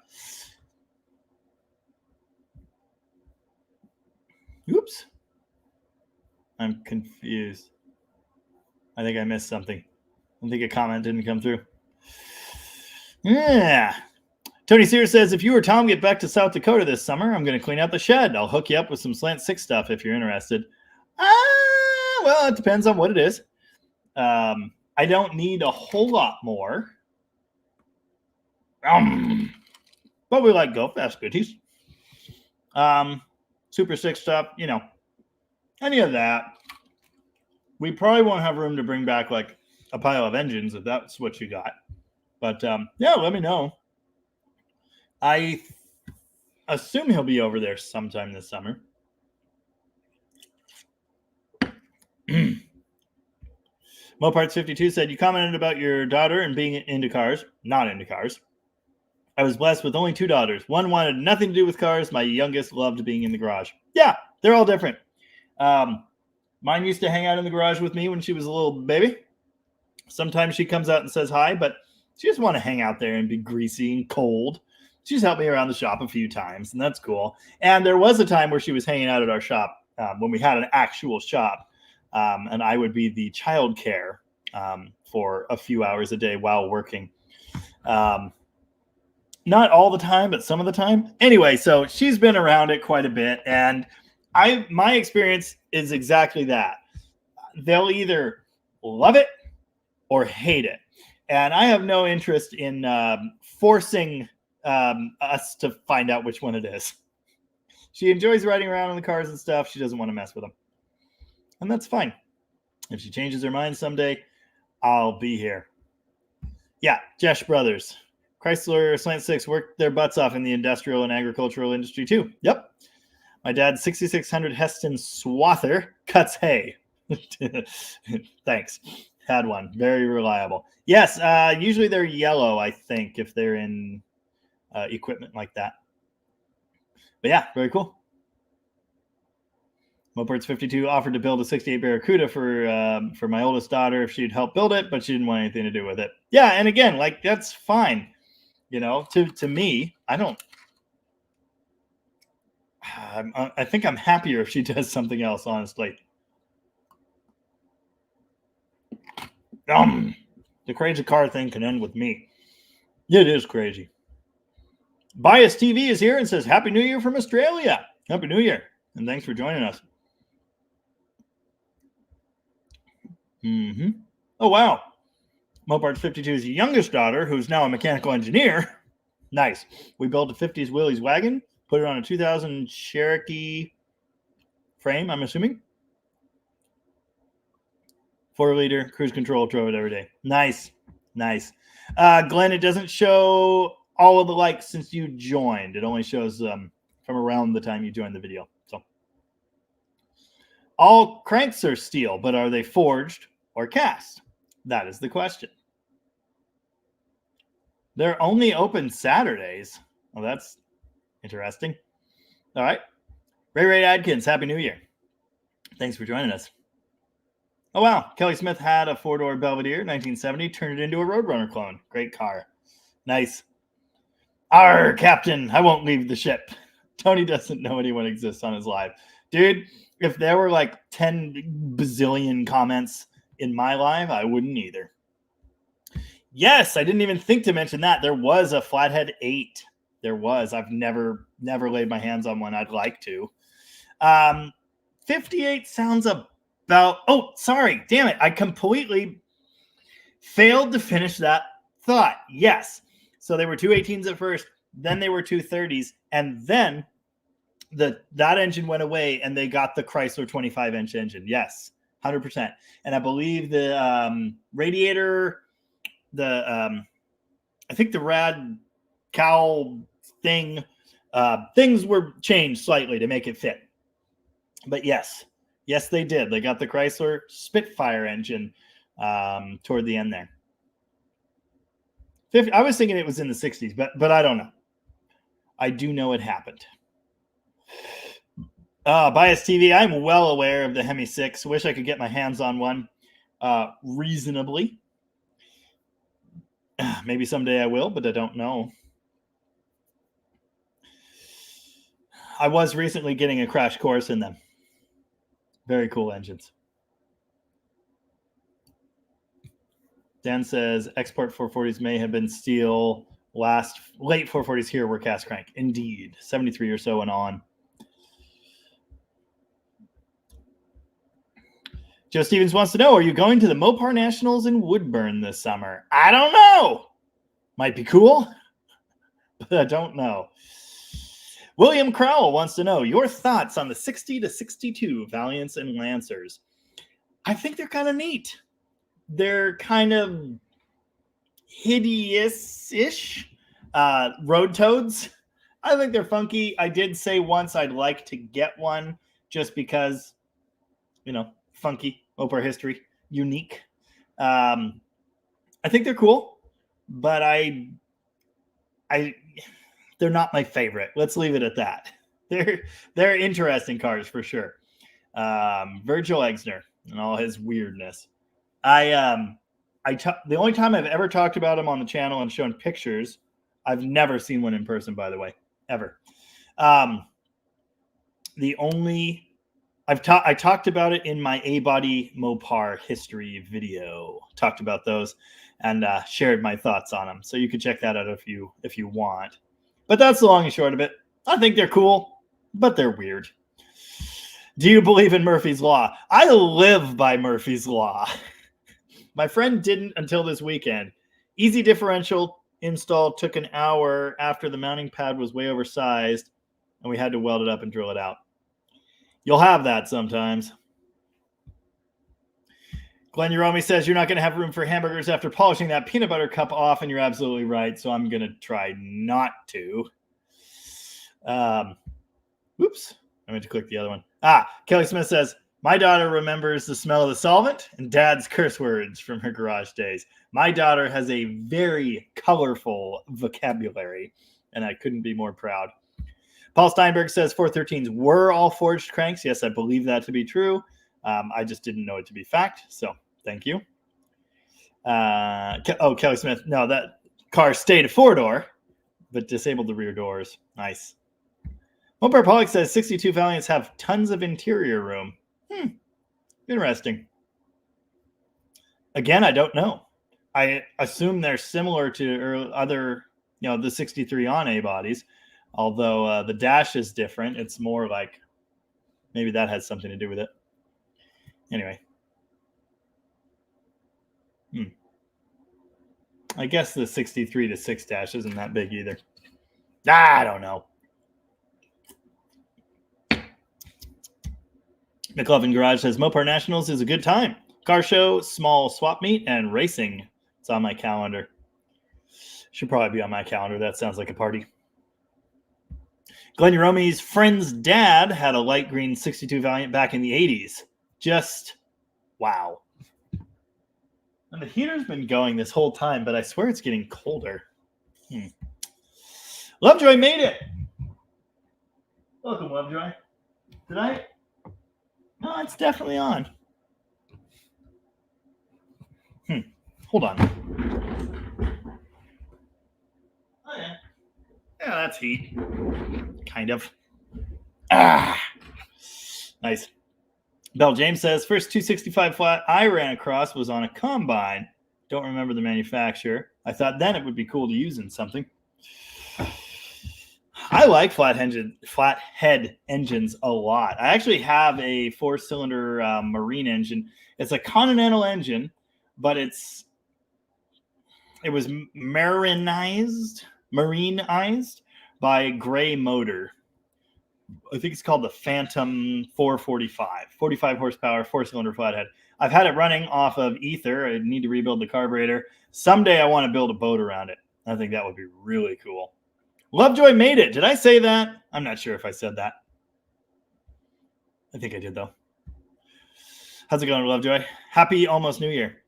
Oops. I'm confused. I think I missed something. I think a comment didn't come through. Yeah. Tony Sears says, if you or Tom get back to South Dakota this summer, I'm going to clean out the shed. I'll hook you up with some Slant 6 stuff if you're interested. Well, it depends on what it is. I don't need a whole lot more. But we like Go Fast goodies. Super 6 stuff, you know, any of that. We probably won't have room to bring back like a pile of engines if that's what you got. But yeah, let me know. I assume he'll be over there sometime this summer. Moparts52 said, you commented about your daughter and being into cars. Not into cars. I was blessed with only 2 daughters. One wanted nothing to do with cars. My youngest loved being in the garage. Yeah, they're all different. Mine used to hang out in the garage with me when she was a little baby. Sometimes she comes out and says hi, but she just want to hang out there and be greasy and cold. She's helped me around the shop a few times, and that's cool. And there was a time where she was hanging out at our shop when we had an actual shop, and I would be the child care for a few hours a day while working. Not all the time, but some of the time. Anyway, so she's been around it quite a bit, and my experience is exactly that. They'll either love it or hate it. And I have no interest in forcing us to find out which one it is. She enjoys riding around in the cars and stuff. She doesn't want to mess with them. And that's fine. If she changes her mind someday, I'll be here. Yeah, Jesh Brothers. Chrysler Slant 6 worked their butts off in the industrial and agricultural industry too. Yep. My dad's 6600 Heston Swather cuts hay. Thanks. Had one. Very reliable. Yes, usually they're yellow, I think, if they're in equipment like that. But yeah, very cool. Moparts52 offered to build a 68 Barracuda for my oldest daughter if she'd help build it, but she didn't want anything to do with it. Yeah, and again, like, that's fine. You know, to me, I think I'm happier if she does something else, honestly. The crazy car thing can end with me. It is crazy. Bias TV is here and says, Happy New Year from Australia. Happy New Year. And thanks for joining us. Oh, wow. Moparts52's youngest daughter, who's now a mechanical engineer. Nice. We built a 50s Willys wagon, put it on a 2000 Cherokee frame, I'm assuming. 4-liter cruise control, drove it every day. Nice. Glenn, it doesn't show all of the likes since you joined. It only shows from around the time you joined the video. So all cranks are steel, but are they forged or cast? That is the question. They're only open Saturdays. Well, that's interesting. All right. Ray Adkins, Happy New Year. Thanks for joining us. Oh, wow. Kelly Smith had a 4-door Belvedere, 1970, turned it into a Roadrunner clone. Great car. Nice. Arr, Captain, I won't leave the ship. Tony doesn't know anyone exists on his live. Dude, if there were like 10 bazillion comments in my live, I wouldn't either. Yes, I didn't even think to mention that. There was a Flathead 8. There was. I've never laid my hands on one. I'd like to. 58 sounds about... Oh, sorry. Damn it. I completely failed to finish that thought. Yes. So they were 218s at first. Then they were 230s. And then that engine went away and they got the Chrysler 25-inch engine. Yes, 100%. And I believe the radiator... I think the rad cowl thing, things were changed slightly to make it fit. But yes, they did. They got the Chrysler Spitfire engine toward the end there. 50, I was thinking it was in the 60s, but I don't know. I do know it happened. Bias TV, I'm well aware of the Hemi 6. Wish I could get my hands on one reasonably. Maybe someday I will, but I don't know. I was recently getting a crash course in them. Very cool engines. Dan says export 440s may have been steel. Late 440s here were cast crank. Indeed. 73 or so and on. Joe Stevens wants to know, are you going to the Mopar Nationals in Woodburn this summer? I don't know. Might be cool, but I don't know. William Crowell wants to know your thoughts on the 60 to 62 Valiants and Lancers. I think they're kind of neat. They're kind of hideous-ish road toads. I think they're funky. I did say once I'd like to get one just because, funky, Mopar history, unique. I think they're cool, but they're not my favorite. Let's leave it at that. They're interesting cars for sure. Virgil Exner and all his weirdness. The only time I've ever talked about him on the channel and shown pictures, I've never seen one in person, by the way, ever. I talked about it in my A-Body Mopar history video. Talked about those and shared my thoughts on them. So you can check that out if you want. But that's the long and short of it. I think they're cool, but they're weird. Do you believe in Murphy's Law? I live by Murphy's Law. My friend didn't until this weekend. Easy differential install took an hour after the mounting pad was way oversized, and we had to weld it up and drill it out. You'll have that sometimes. Glenn Uromi says you're not going to have room for hamburgers after polishing that peanut butter cup off, and you're absolutely right, so I'm going to try not to. Oops. I meant to click the other one. Kelly Smith says, my daughter remembers the smell of the solvent and Dad's curse words from her garage days. My daughter has a very colorful vocabulary, and I couldn't be more proud. Paul Steinberg says 413s were all forged cranks. Yes, I believe that to be true. I just didn't know it to be fact, so thank you. Kelly Smith. No, that car stayed a 4-door, but disabled the rear doors. Nice. Mopar Pollock says 62 Valiants have tons of interior room. Interesting. Again, I don't know. I assume they're similar to other, the 63 on A bodies, although the dash is different. It's more like maybe that has something to do with it. Anyway. I guess the 63 to 6 dash isn't that big either. I don't know. McLovin Garage says Mopar Nationals is a good time. car show, small swap meet, and racing. It's on my calendar. Should probably be on my calendar. That sounds like a party. Glenn Yerome's friend's dad had a light green 62 Valiant back in the 80s. Just wow. And the heater's been going this whole time, but I swear it's getting colder. Lovejoy made it. Welcome, Lovejoy. Did I? No, it's definitely on. Hold on. Oh, yeah. Yeah, that's heat. Kind of. Nice. Bell James says, first 265 flat I ran across was on a combine. Don't remember the manufacturer. I thought then it would be cool to use in something. I like flathead engines a lot. I actually have a 4-cylinder marine engine. It's a Continental engine, but it was marinized by Gray Motor. I think it's called the Phantom 445, 45 horsepower, 4-cylinder flathead. I've had it running off of ether. I need to rebuild the carburetor. Someday I want to build a boat around it. I think that would be really cool. Lovejoy made it. Did I say that? I'm not sure if I said that. I think I did, though. How's it going, Lovejoy? Happy almost New Year.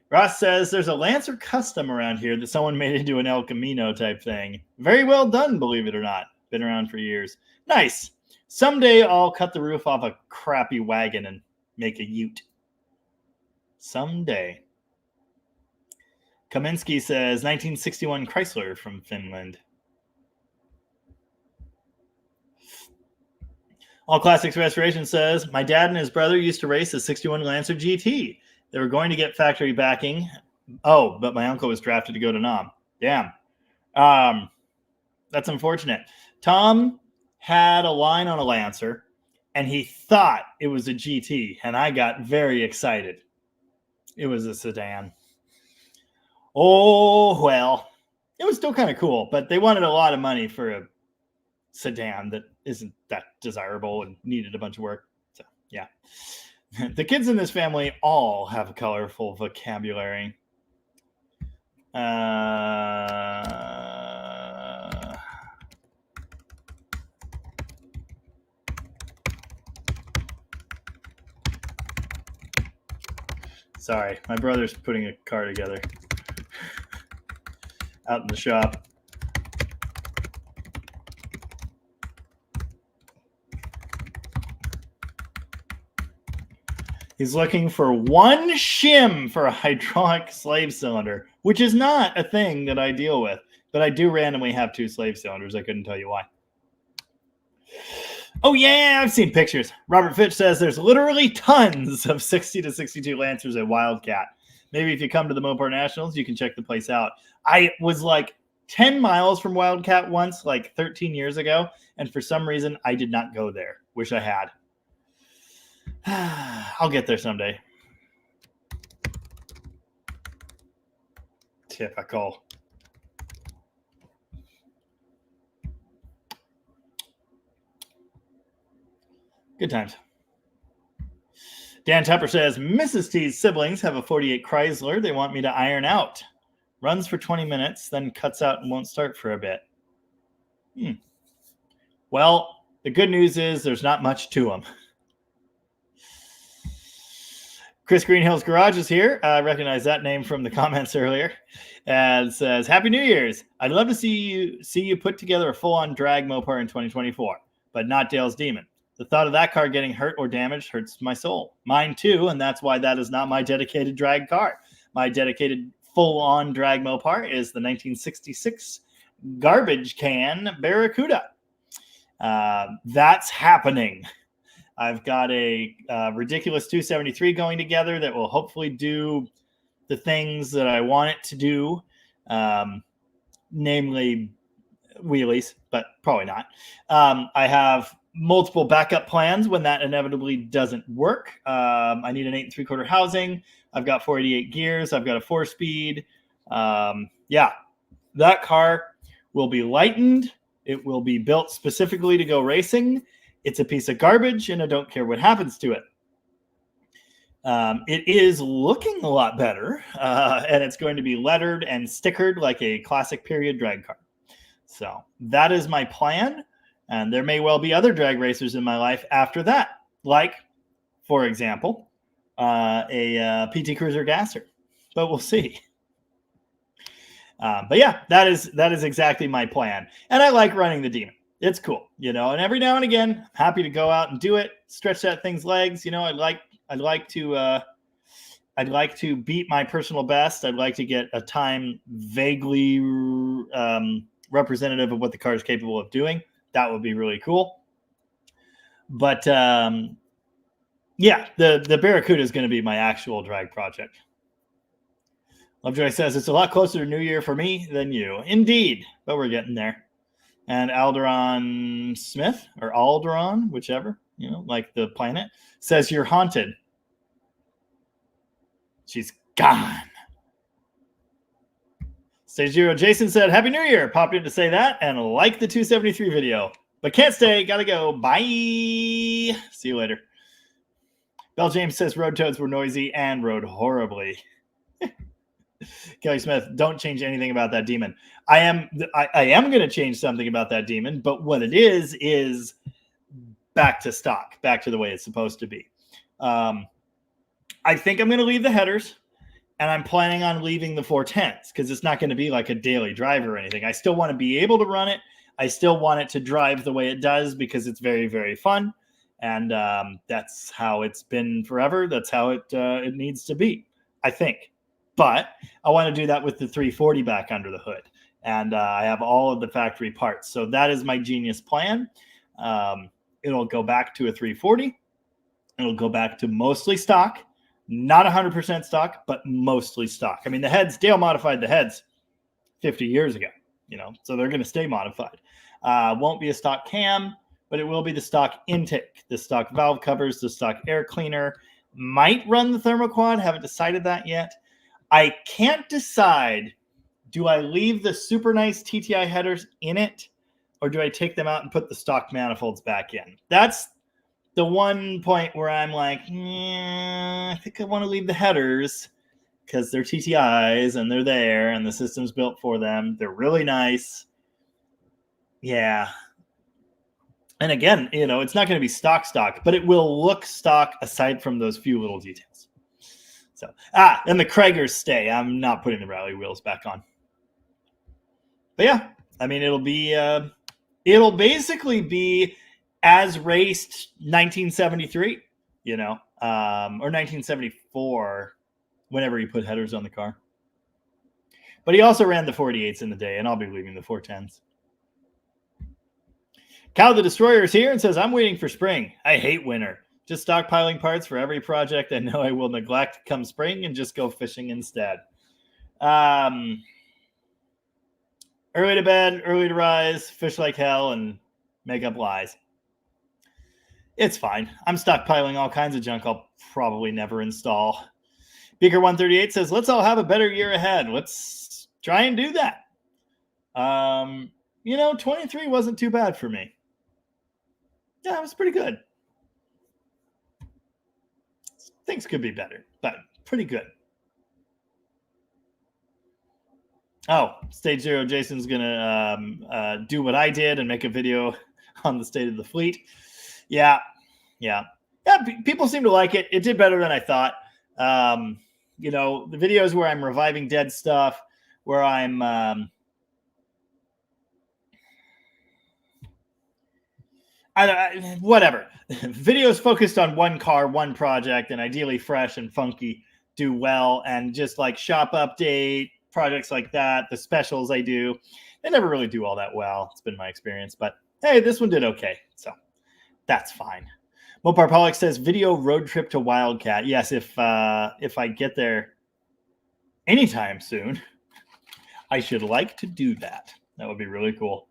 Ross says there's a Lancer Custom around here that someone made into an El Camino type thing. Very well done, believe it or not. Been around for years. Nice. Someday I'll cut the roof off a crappy wagon and make a ute. Someday. Kaminsky says 1961 Chrysler from Finland. All Classics Restoration says, my dad and his brother used to race a 61 Lancer GT. They were going to get factory backing. Oh, but my uncle was drafted to go to Nam. Damn. That's unfortunate. Tom had a line on a Lancer, and he thought it was a GT, and I got very excited. It was a sedan. Oh, well. It was still kind of cool, but they wanted a lot of money for a sedan that isn't that desirable and needed a bunch of work. So, yeah. The kids in this family all have a colorful vocabulary. Sorry, my brother's putting a car together out in the shop. He's looking for one shim for a hydraulic slave cylinder, which is not a thing that I deal with. But I do randomly have 2 slave cylinders. I couldn't tell you why. Oh, yeah, I've seen pictures. Robert Fitch says there's literally tons of 60 to 62 Lancers at Wildcat. Maybe if you come to the Mopar Nationals, you can check the place out. I was like 10 miles from Wildcat once, like 13 years ago. And for some reason, I did not go there. Wish I had. I'll get there someday. Typical. Good times. Dan Tupper says, Mrs. T's siblings have a 48 Chrysler they want me to iron out. Runs for 20 minutes, then cuts out and won't start for a bit. Well, the good news is there's not much to them. Chris Greenhill's Garage is here. I recognize that name from the comments earlier. And says, Happy New Year's. I'd love to see you put together a full-on drag Mopar in 2024, but not Dale's Demon. The thought of that car getting hurt or damaged hurts my soul. Mine too, and that's why that is not my dedicated drag car. My dedicated full-on drag Mopar is the 1966 garbage can Barracuda. That's happening. I've got a ridiculous 273 going together that will hopefully do the things that I want it to do, namely wheelies, but probably not. I have multiple backup plans when that inevitably doesn't work. I need an 8 3/4 housing. I've got 488 gears. I've got a 4-speed. Yeah, that car will be lightened. It will be built specifically to go racing. It's a piece of garbage, and I don't care what happens to it. It is looking a lot better, and it's going to be lettered and stickered like a classic period drag car. So that is my plan, and there may well be other drag racers in my life after that, like, for example, a PT Cruiser Gasser, but we'll see. But yeah, that is exactly my plan, and I like running the Demon. It's cool, you know. And every now and again, I'm happy to go out and do it, stretch that thing's legs. You know, I'd like to beat my personal best. I'd like to get a time vaguely representative of what the car is capable of doing. That would be really cool. But yeah, the Barracuda is going to be my actual drag project. Lovejoy says it's a lot closer to New Year for me than you. Indeed, but we're getting there. And Alderon Smith, or Alderon, whichever, you know, like the planet, says you're haunted. She's gone. Stage 0, Jason said, Happy New Year. Popped in to say that and like the 273 video. But can't stay. Gotta go. Bye. See you later. Bell James says road toads were noisy and rode horribly. Kelly Smith, don't change anything about that Demon. I am going to change something about that Demon, but what it is back to stock, back to the way it's supposed to be. I think I'm going to leave the headers, and I'm planning on leaving the 410s because it's not going to be like a daily drive or anything. I still want to be able to run it. I still want it to drive the way it does because it's very, very fun, and that's how it's been forever. That's how it needs to be, I think. But I want to do that with the 340 back under the hood. And I have all of the factory parts. So that is my genius plan. It'll go back to a 340. It'll go back to mostly stock. Not 100% stock, but mostly stock. I mean, the heads, Dale modified the heads 50 years ago, you know, so they're going to stay modified. Won't be a stock cam, but it will be the stock intake, the stock valve covers, the stock air cleaner. Might run the thermoquad. Haven't decided that yet. I can't decide, do I leave the super nice TTI headers in it, or do I take them out and put the stock manifolds back in? That's the one point where I'm like, I think I want to leave the headers because they're TTIs and they're there and the system's built for them. They're really nice. Yeah. And again, you know, it's not going to be stock, but it will look stock aside from those few little details. So, and the Krager's stay. I'm not putting the rally wheels back on. But yeah, I mean, it'll basically be as raced 1973, you know, or 1974, whenever he put headers on the car. But he also ran the 48s in the day, and I'll be leaving the 410s. Cal the Destroyer is here and says, I'm waiting for spring. I hate winter. Just stockpiling parts for every project I know I will neglect come spring and just go fishing instead. Early to bed, early to rise, fish like hell, and make up lies. It's fine. I'm stockpiling all kinds of junk I'll probably never install. Beaker138 says, let's all have a better year ahead. Let's try and do that. You know, 23 wasn't too bad for me. Yeah, it was pretty good. Things could be better, but pretty good. Oh, Stage 0, Jason's going to do what I did and make a video on the state of the fleet. Yeah, people seem to like it. It did better than I thought. You know, the videos where I'm reviving dead stuff, where I'm whatever. Videos focused on one car, one project, and ideally fresh and funky do well. And just like shop update, projects like that, the specials I do, they never really do all that well. It's been my experience. But hey, this one did okay. So that's fine. Mopar Pollock says, video road trip to Wildcat. Yes, if I get there anytime soon, I should like to do that. That would be really cool.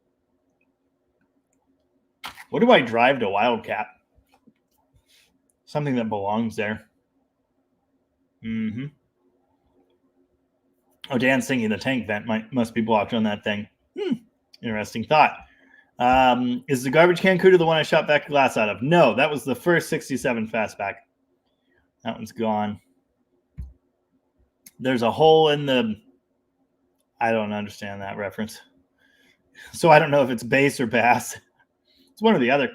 What do I drive to Wildcat? Something that belongs there. Oh, Dan's thinking the tank vent must be blocked on that thing. Interesting thought. Is the garbage can Cuda the one I shot back glass out of? No, that was the first 67 fastback. That one's gone. There's a hole in the... I don't understand that reference. So I don't know if it's bass or bass. It's one or the other.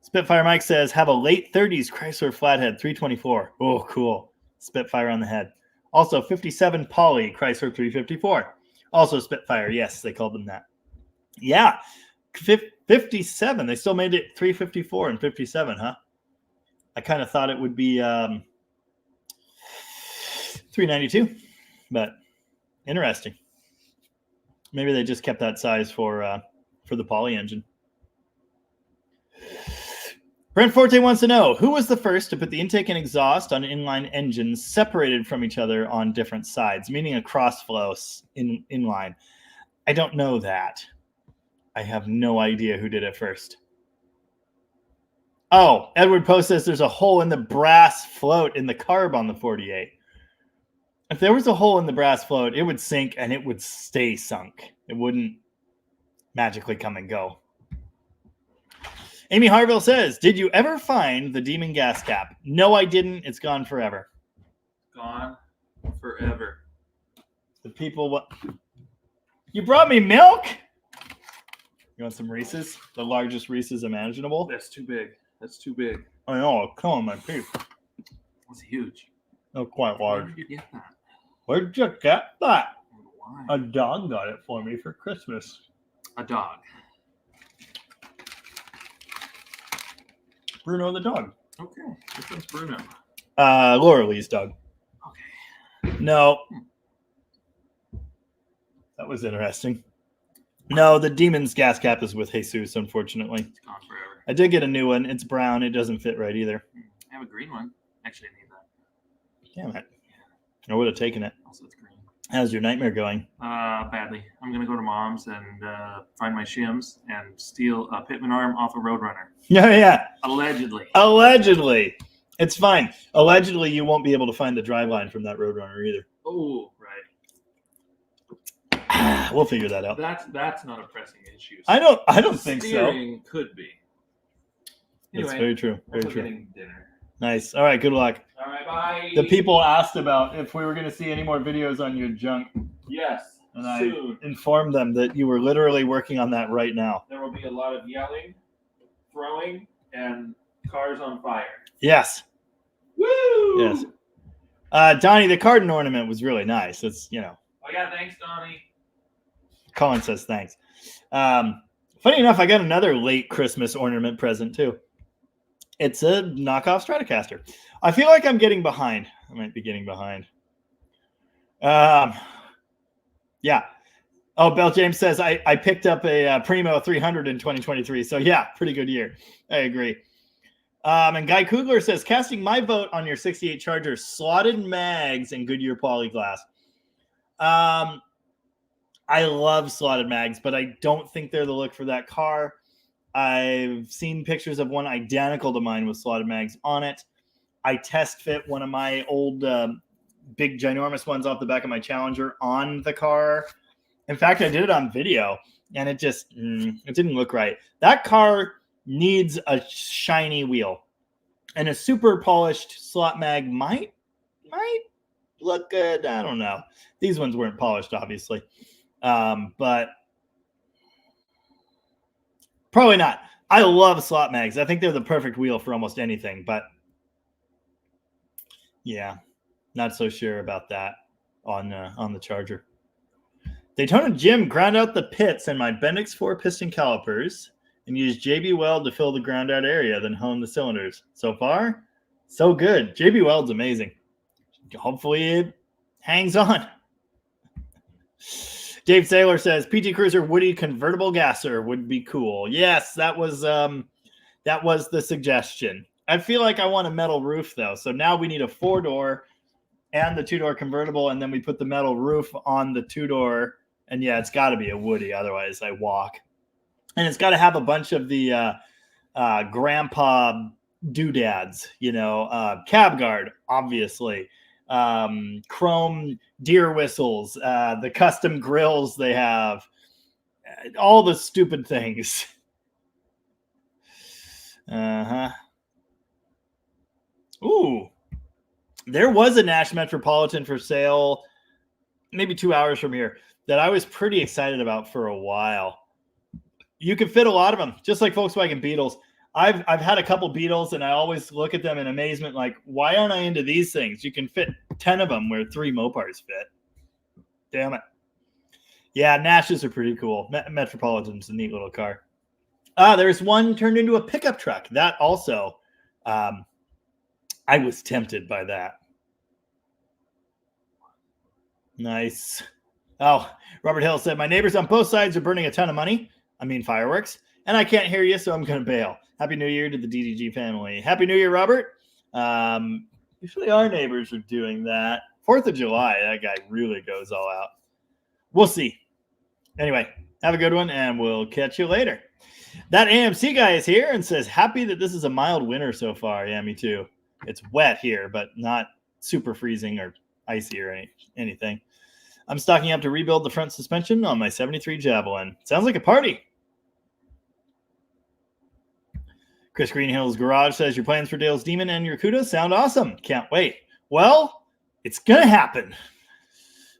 Spitfire Mike says, have a late 30s Chrysler Flathead 324. Oh, cool. Spitfire on the head. Also, 57 Poly Chrysler 354. Also Spitfire. Yes, they called them that. Yeah. 57. They still made it 354 and 57, huh? I kind of thought it would be 392, but interesting. Maybe they just kept that size for the Poly engine. Brent Forte wants to know, who was the first to put the intake and exhaust on inline engines separated from each other on different sides, meaning a cross-flow inline? I don't know that. I have no idea who did it first. Oh, Edward Post says there's a hole in the brass float in the carb on the 48. If there was a hole in the brass float, it would sink and it would stay sunk. It wouldn't magically come and go. Amy Harville says, did you ever find the Demon gas cap? No, I didn't. It's gone forever. Gone forever. The people... What? You brought me milk? You want some Reese's? The largest Reese's imaginable? That's too big. That's too big. I know. I'll kill my teeth. That's huge. They're quite large. Where did you get that? Where'd you get that? Why? A dog got it for me for Christmas. A dog. Bruno the dog. Okay. Which one's Bruno? Laura Lee's dog. Okay. No. That was interesting. No, the Demon's gas cap is with Jesus, unfortunately. It's gone forever. I did get a new one. It's brown. It doesn't fit right either. I have a green one. Actually, I need that. Damn it. I would have taken it. Also, it's green. How's your nightmare going? Badly. I'm going to go to Mom's and find my shims and steal a Pitman arm off a Roadrunner. Yeah. Allegedly. Allegedly. It's fine. Allegedly, you won't be able to find the driveline from that Roadrunner either. Oh, right. We'll figure that out. That's not a pressing issue. I don't think so. Steering could be. It's Anyway, very true. Very also true. getting dinner. Nice. All right. Good luck. All right, bye. The people asked about if we were going to see any more videos on your junk, Yes, and soon. I informed them that you were literally working on that right now. There will be a lot of yelling, throwing, and cars on fire. Yes. Woo! Yes. Donnie, the carton ornament was really nice. It's, Oh yeah, thanks, Donnie. Colin says thanks. Funny enough, I got another late Christmas ornament present too. It's a knockoff Stratocaster. I feel like I'm getting behind. I might be getting behind. Yeah. Oh, Bell James says I picked up a Primo 300 in 2023. So yeah, pretty good year. I agree. And Guy Kugler says, casting my vote on your 68 Charger, slotted mags and Goodyear polyglass. I love slotted mags, but I don't think they're the look for that car. I've seen pictures of one identical to mine with slotted mags on it. I test fit one of my old big ginormous ones off the back of my Challenger on the car. In fact, I did it on video, and it just it didn't look right. That car needs a shiny wheel, and a super polished slot mag might look good. I don't know. These ones weren't polished, obviously, but probably not. I love slot mags. I think they're the perfect wheel for almost anything, but yeah, not so sure about that on the Charger. Daytona Jim ground out the pits and my Bendix 4 piston calipers and used JB Weld to fill the ground out area, then hone the cylinders. So far, so good. JB Weld's amazing. Hopefully it hangs on. Dave Saylor says PT Cruiser Woody convertible gasser would be cool. Yes, that was the suggestion. I feel like I want a metal roof though. So now we need a 4-door and the 2-door convertible, and then we put the metal roof on the 2-door. And yeah, it's got to be a Woody, otherwise I walk. And it's got to have a bunch of the grandpa doodads, cab guard, obviously, chrome deer whistles, the custom grills they have, all the stupid things. Ooh, there was a Nash Metropolitan for sale maybe 2 hours from here that I was pretty excited about for a while. You can fit a lot of them, just like Volkswagen Beetles. I've had a couple Beetles, and I always look at them in amazement, like, why aren't I into these things? You can fit 10 of them where 3 Mopars fit. Damn it. Yeah, Nashes are pretty cool. Metropolitan's a neat little car. There's one turned into a pickup truck. That also, I was tempted by that. Nice. Oh, Robert Hill said, my neighbors on both sides are burning a ton of money. I mean, fireworks. And I can't hear you, so I'm going to bail. Happy New Year to the DDG family. Happy New Year, Robert. Usually our neighbors are doing that. 4th of July, that guy really goes all out. We'll see. Anyway, have a good one, and we'll catch you later. That AMC guy is here and says, happy that this is a mild winter so far. Yeah, me too. It's wet here, but not super freezing or icy or anything. I'm stocking up to rebuild the front suspension on my 73 Javelin. Sounds like a party. Chris Greenhill's Garage says, your plans for Dale's Demon and your Cuda sound awesome. Can't wait. Well, it's going to happen.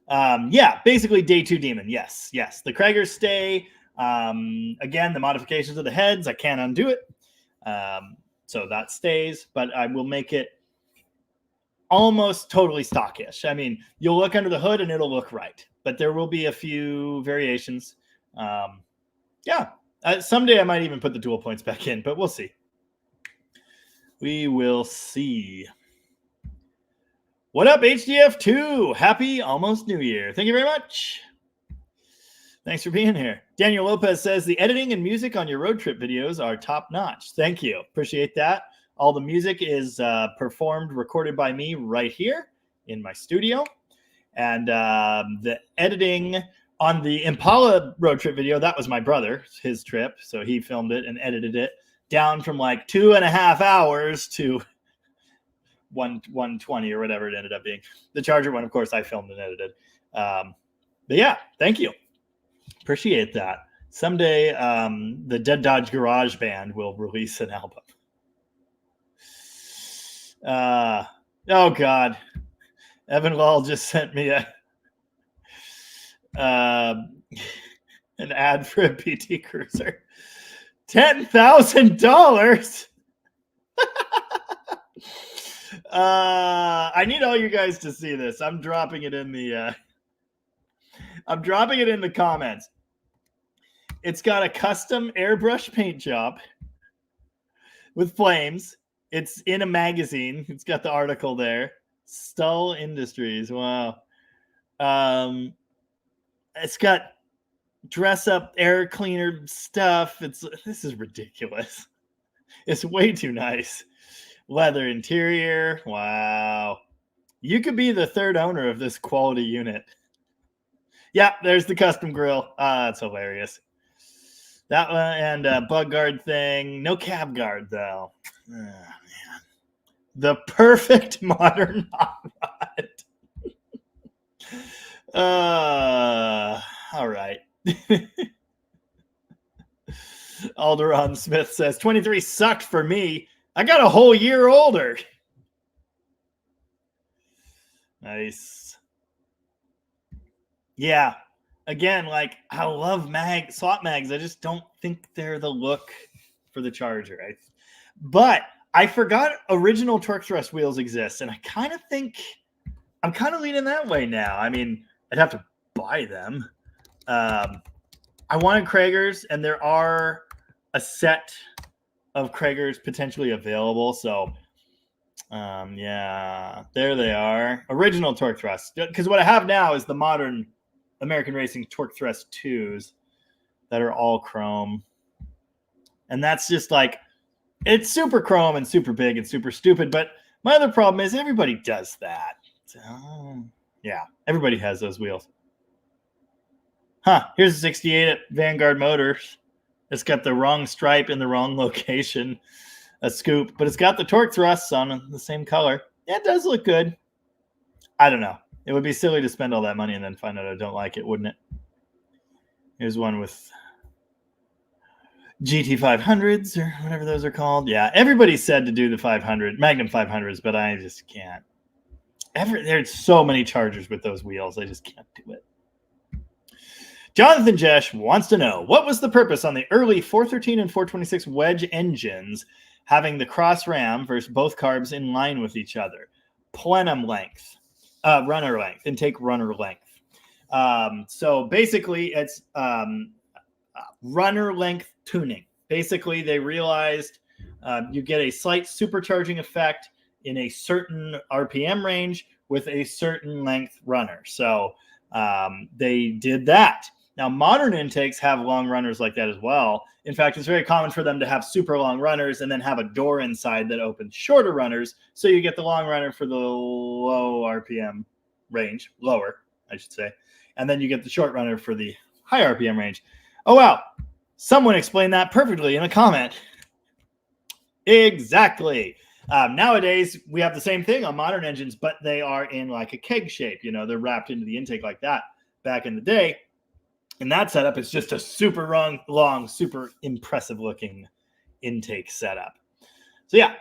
Yeah, basically day 2 Demon. Yes. The Kraggers stay. Again, the modifications of the heads, I can't undo it. So that stays, but I will make it almost totally stockish. I mean, you'll look under the hood and it'll look right, but there will be a few variations. Yeah. Someday I might even put the dual points back in, but we'll see. We will see. What up, HDF2? Happy almost New Year. Thank you very much. Thanks for being here. Daniel Lopez says, the editing and music on your road trip videos are top notch. Thank you. Appreciate that. All the music is recorded by me right here in my studio. And the editing on the Impala road trip video, that was my brother, his trip. So he filmed it and edited it down from like 2.5 hours to 120 or whatever it ended up being. The Charger one, of course, I filmed and edited. But yeah, thank you. Appreciate that. Someday the Dead Dodge Garage Band will release an album. Oh, God. Evan Lall just sent me an ad for a PT Cruiser. $10,000. I need all you guys to see this. I'm dropping it in the comments. It's got a custom airbrush paint job with flames. It's in a magazine. It's got the article there. Stull Industries. Wow. It's got dress up air cleaner stuff. This is ridiculous. It's way too nice. Leather interior. Wow. You could be the third owner of this quality unit. Yeah, there's the custom grill. That's hilarious. That one and bug guard thing. No cab guard though. Oh, man. The perfect modern hot rod. All right. Alderon Smith says 23 sucked for me. I got a whole year older. Nice. Yeah. Again, like, I love slot mags. I just don't think they're the look for the Charger. But I forgot original torque thrust wheels exist, and I kind of think I'm kind of leaning that way now. I mean, I'd have to buy them. I wanted Kraggers, and there are a set of Kraggers potentially available. So, yeah, there they are. Original torque thrust. Because what I have now is the modern American Racing Torque Thrust 2s that are all chrome. And that's just like, it's super chrome and super big and super stupid. But my other problem is everybody does that. So, yeah, everybody has those wheels. Here's a 68 at Vanguard Motors. It's got the wrong stripe in the wrong location. A scoop. But it's got the torque thrusts on the same color. Yeah, it does look good. I don't know. It would be silly to spend all that money and then find out I don't like it, wouldn't it? Here's one with GT500s or whatever those are called. Yeah, everybody said to do the 500 Magnum 500s, but I just can't. There's so many chargers with those wheels. I just can't do it. Jonathan Jesh wants to know, what was the purpose on the early 413 and 426 wedge engines having the cross ram versus both carbs in line with each other? Plenum length, runner length, intake runner length. So basically it's runner length tuning. Basically, they realized you get a slight supercharging effect in a certain RPM range with a certain length runner. So they did that. Now, modern intakes have long runners like that as well. In fact, it's very common for them to have super long runners and then have a door inside that opens shorter runners. So you get the long runner for the low RPM range, lower, I should say. And then you get the short runner for the high RPM range. Oh, wow. Someone explained that perfectly in a comment. Exactly. Nowadays, we have the same thing on modern engines, but they are in like a keg shape. You know, they're wrapped into the intake like that. Back in the day, in that setup, it's just a super long, super impressive looking intake setup. So yeah,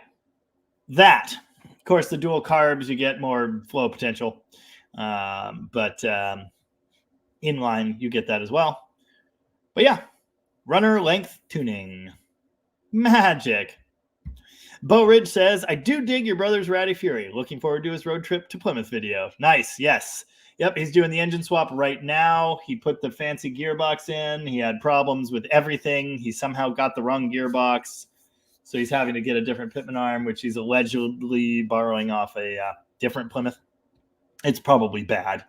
that. Of course, the dual carbs, you get more flow potential. But inline, you get that as well. But yeah, runner length tuning. Magic. Bo Ridge says, I do dig your brother's Ratty Fury. Looking forward to his road trip to Plymouth video. Nice, yes. Yep, he's doing the engine swap right now. He put the fancy gearbox in. He had problems with everything. He somehow got the wrong gearbox. So he's having to get a different pitman arm, which he's allegedly borrowing off a different Plymouth. It's probably bad,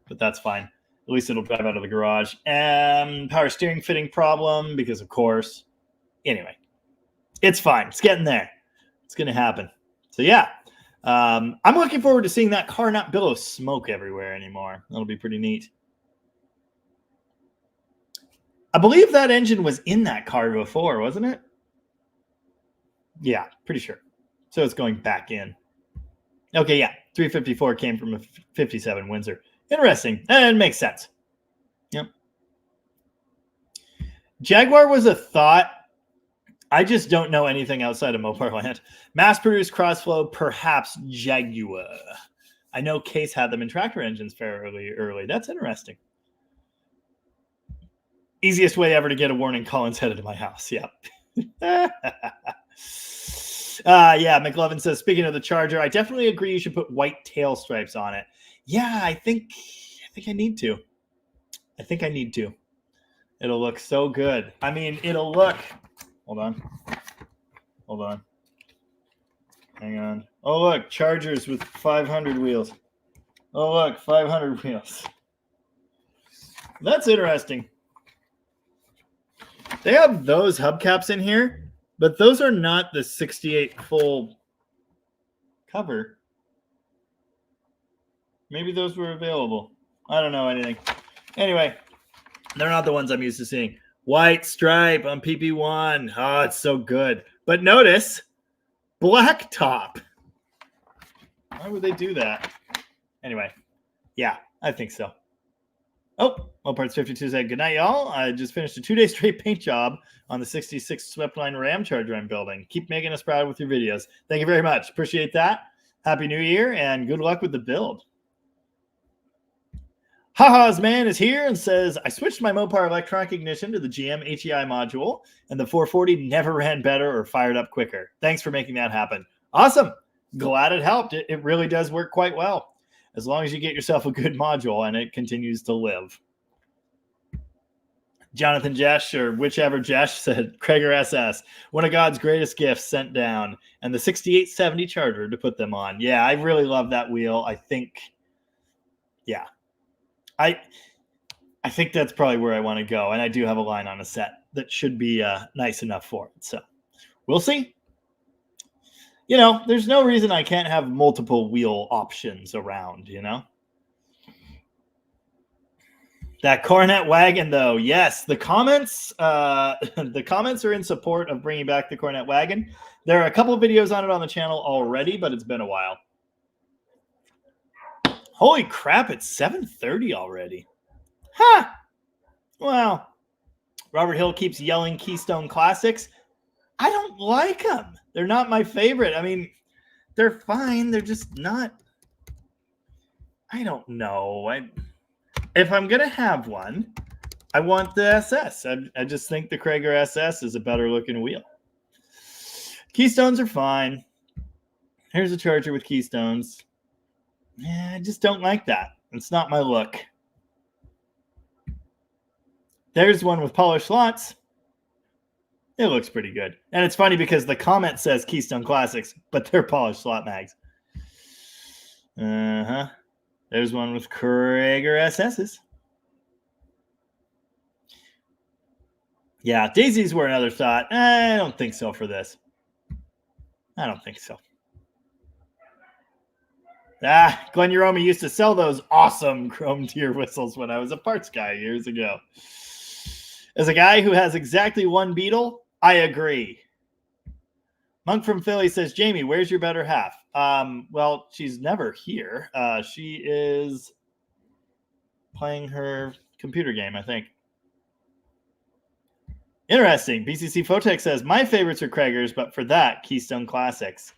but that's fine. At least it'll drive out of the garage. Power steering fitting problem because, of course. Anyway, it's fine. It's getting there. It's going to happen. So, yeah. I'm looking forward to seeing that car not billow smoke everywhere anymore. That'll be pretty neat. I believe that engine was in that car before, wasn't it? Yeah, pretty sure. So it's going back in. Okay, yeah. 354 came from a 57 Windsor. Interesting. And it makes sense. Yep. Jaguar was a thought. I just don't know anything outside of Mopar land. Mass-produced crossflow, perhaps Jaguar. I know Case had them in tractor engines fairly early. That's interesting. Easiest way ever to get a warning, Collins headed to my house. Yep. Yeah, McLovin says, speaking of the Charger, I definitely agree you should put white tail stripes on it. Yeah, I think I need to. I think I need to. It'll look so good. I mean, it'll look... Hold on. Hang on. Oh, look, Chargers with 500 wheels. Oh, look, 500 wheels. That's interesting. They have those hubcaps in here, but those are not the 68 full cover. Maybe those were available. I don't know anything. Anyway, they're not the ones I'm used to seeing. White stripe on PP1. Oh, it's so good. But notice, black top. Why would they do that? Anyway, yeah, I think so. Oh, Moparts 52 said, good night, y'all. I just finished a 2-day straight paint job on the 66 Sweepline Ram Charger I'm building. Keep making us proud with your videos. Thank you very much. Appreciate that. Happy New Year, and good luck with the build. Haha's man is here and says, I switched my Mopar electronic ignition to the GM HEI module, and the 440 never ran better or fired up quicker. Thanks for making that happen. Awesome. Glad it helped. It really does work quite well, as long as you get yourself a good module and it continues to live. Jonathan Jesh, or whichever Jesh, said, Krager SS, one of God's greatest gifts sent down, and the 6870 Charger to put them on. Yeah, I really love that wheel. I think, yeah. I think that's probably where I want to go, and I do have a line on a set that should be nice enough for it. So we'll see. You know, there's no reason I can't have multiple wheel options around, you know? That Cornet wagon, though, yes, the comments are in support of bringing back the Cornet wagon. There are a couple of videos on it on the channel already, but it's been a while. Holy crap, it's 7:30 already. Ha! Well, Robert Hill keeps yelling Keystone Classics. I don't like them. They're not my favorite. I mean, they're fine. They're just not. I don't know. If I'm going to have one, I want the SS. I just think the Krager SS is a better looking wheel. Keystones are fine. Here's a charger with Keystones. Yeah, I just don't like that. It's not my look. There's one with polished slots. It looks pretty good. And it's funny because the comment says Keystone Classics, but they're polished slot mags. Uh-huh. There's one with Krager SSs. Yeah, daisies were another thought. I don't think so for this. I don't think so. Glenn Uromi used to sell those awesome chrome tier whistles when I was a parts guy years ago. As a guy who has exactly one Beetle, I agree. Monk from Philly says, Jamie, where's your better half? Well, she's never here. She is playing her computer game, I think. Interesting. BCC Photech says, my favorites are Krager's, but for that, Keystone Classics.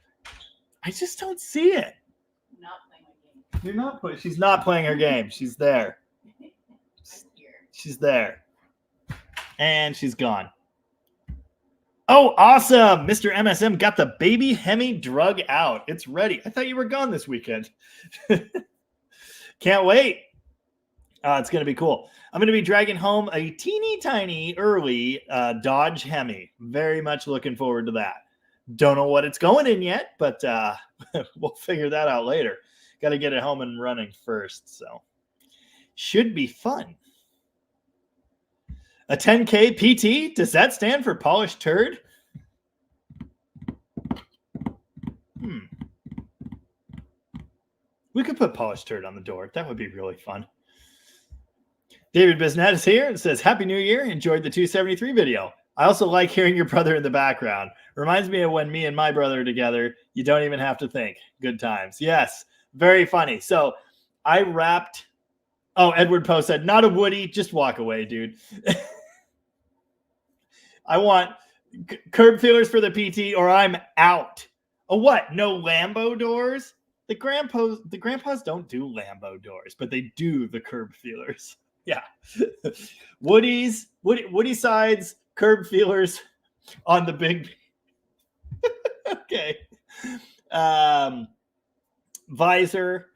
I just don't see it. She's not playing her game. She's there. She's there. And she's gone. Oh, awesome. Mr. MSM got the baby Hemi drug out. It's ready. I thought you were gone this weekend. Can't wait. It's going to be cool. I'm going to be dragging home a teeny tiny early Dodge Hemi. Very much looking forward to that. Don't know what it's going in yet, but we'll figure that out later. Got to get it home and running first. So should be fun. A 10K PT? Does that stand for polished turd? We could put polished turd on the door. That would be really fun. David Bisnet is here and says, Happy New Year. Enjoyed the 273 video. I also like hearing your brother in the background. Reminds me of when me and my brother are together. You don't even have to think. Good times. Yes. Very funny. So I wrapped. Oh, Edward Poe said, not a Woody. Just walk away, dude. I want curb feelers for the PT or I'm out. Oh, what? No Lambo doors? The grandpas don't do Lambo doors, but they do the curb feelers. Yeah. Woody sides, curb feelers on the big. Okay. Visor,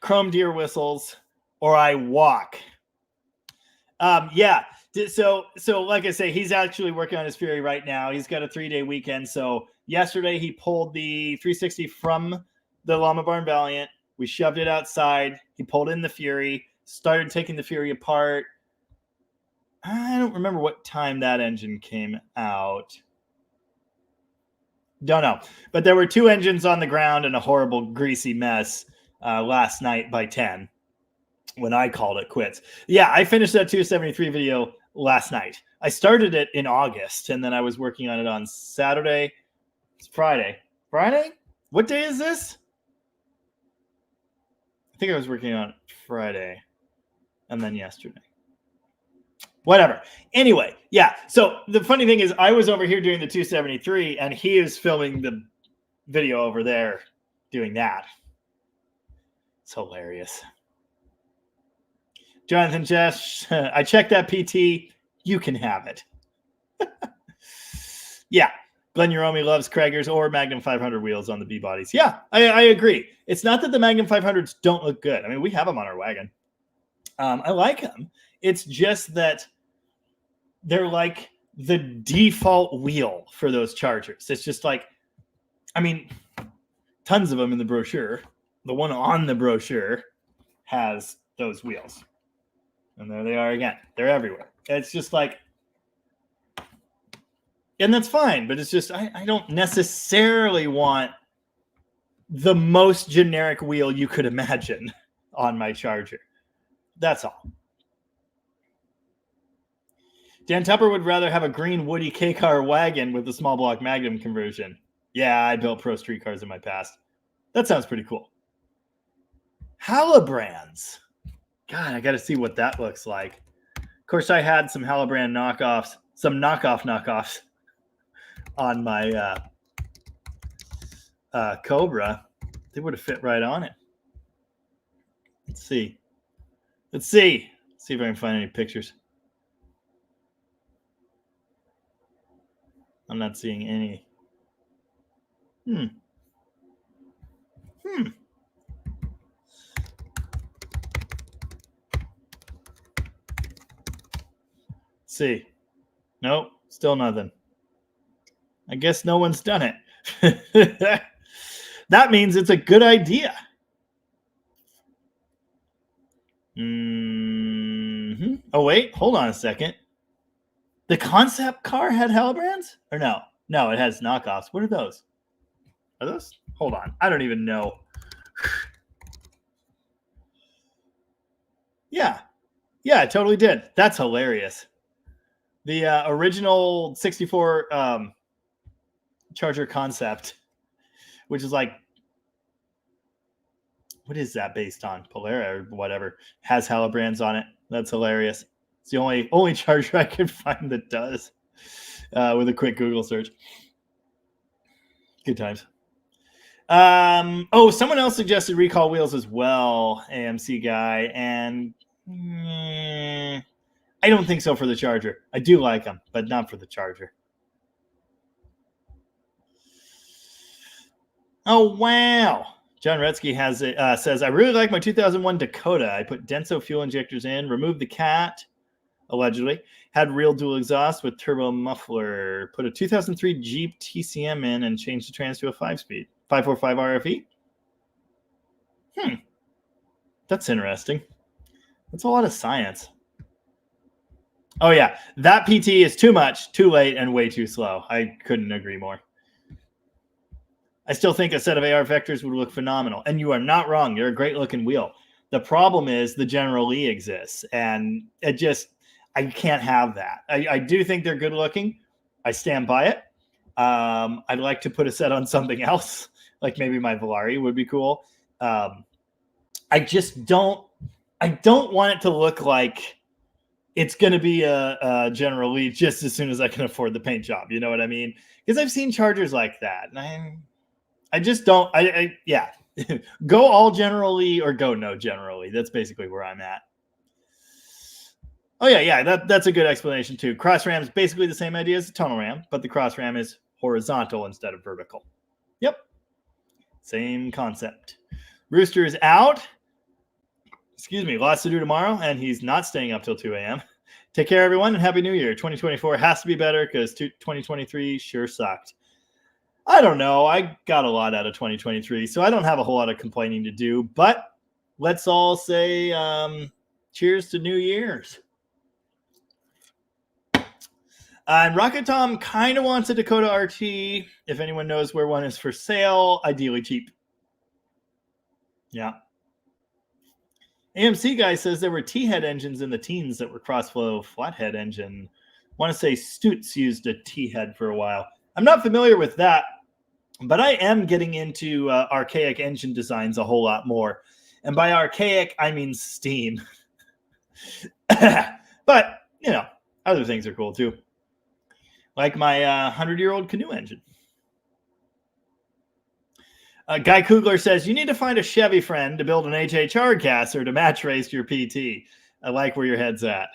chrome deer whistles, or I walk. Yeah. So like I say, he's actually working on his Fury right now. He's got a 3-day weekend. So yesterday he pulled the 360 from the Llama Barn Valiant. We shoved it outside. He pulled in the Fury, started taking the Fury apart. I don't remember what time that engine came out. Don't know. But there were 2 engines on the ground and a horrible greasy mess last night by 10 when I called it quits. Yeah, I finished that 273 video last night. I started it in August, and then I was working on it on Saturday. It's Friday. Friday? What day is this? I think I was working on it Friday and then yesterday. Whatever. Anyway, yeah. So the funny thing is I was over here doing the 273 and he is filming the video over there doing that. It's hilarious. Jonathan Jess, I checked that PT. You can have it. Yeah. Glenn Uromi loves Krager's or Magnum 500 wheels on the B-bodies. Yeah, I agree. It's not that the Magnum 500s don't look good. I mean, we have them on our wagon. I like them. It's just that they're like the default wheel for those Chargers. It's just like, I mean, tons of them in the brochure. The one on the brochure has those wheels. And there they are again. They're everywhere. It's just like, and that's fine, but it's just, I don't necessarily want the most generic wheel you could imagine on my Charger. That's all. Dan Tupper would rather have a green Woody K-car wagon with a small block Magnum conversion. Yeah, I built pro street cars in my past. That sounds pretty cool. Halibrands. God, I got to see what that looks like. Of course, I had some Halabrand knockoffs, some knockoffs on my Cobra. They would have fit right on it. Let's see. Let's see if I can find any pictures. I'm not seeing any. See. Nope, still nothing. I guess no one's done it. That means it's a good idea. Oh, wait, hold on a second. The concept car had Halibrands? Or no? No, it has knockoffs. What are those? Are those? Hold on. I don't even know. Yeah. Yeah, it totally did. That's hilarious. The original 64 Charger concept, which is like, what is that based on? Polera or whatever, has Halibrands on it. That's hilarious. It's the only Charger I can find that does with a quick Google search. Good times. Oh, someone else suggested recall wheels as well, AMC guy, and I don't think so for the Charger. I do like them, but not for the Charger. Oh, wow. John Retzky has it, says, I really like my 2001 Dakota. I put Denso fuel injectors in, removed the cat, allegedly, had real dual exhaust with turbo muffler, put a 2003 Jeep TCM in, and changed the trans to a 5-speed. 545 RFE? That's interesting. That's a lot of science. Oh, yeah. That PT is too much, too late, and way too slow. I couldn't agree more. I still think a set of AR vectors would look phenomenal. And you are not wrong. You're a great-looking wheel. The problem is the General Lee exists, and I can't have that. I do think they're good-looking. I stand by it. I'd like to put a set on something else, like maybe my Volare would be cool. I just don't want it to look like it's going to be a General Lee just as soon as I can afford the paint job. You know what I mean? Because I've seen Chargers like that, and I just don't. Yeah, go all General Lee or go no General Lee. That's basically where I'm at. Oh yeah. That's a good explanation too. Cross ram is basically the same idea as a tunnel ram, but the cross ram is horizontal instead of vertical. Yep, same concept. Rooster is out. Excuse me, lots to do tomorrow, and he's not staying up till 2 a.m. Take care, everyone, and Happy New Year. 2024 has to be better because 2023 sure sucked. I don't know. I got a lot out of 2023, so I don't have a whole lot of complaining to do, but let's all say cheers to New Year's. And Rocket Tom kind of wants a Dakota RT. If anyone knows where one is for sale, ideally cheap. Yeah. AMC guy says there were T-head engines in the teens that were cross-flow flathead engine. Want to say Stutz used a T-head for a while. I'm not familiar with that, but I am getting into archaic engine designs a whole lot more. And by archaic, I mean steam. But, you know, other things are cool too. Like my 100-year-old canoe engine. Guy Kugler says, you need to find a Chevy friend to build an HHR gasser to match race your PT. I like where your head's at.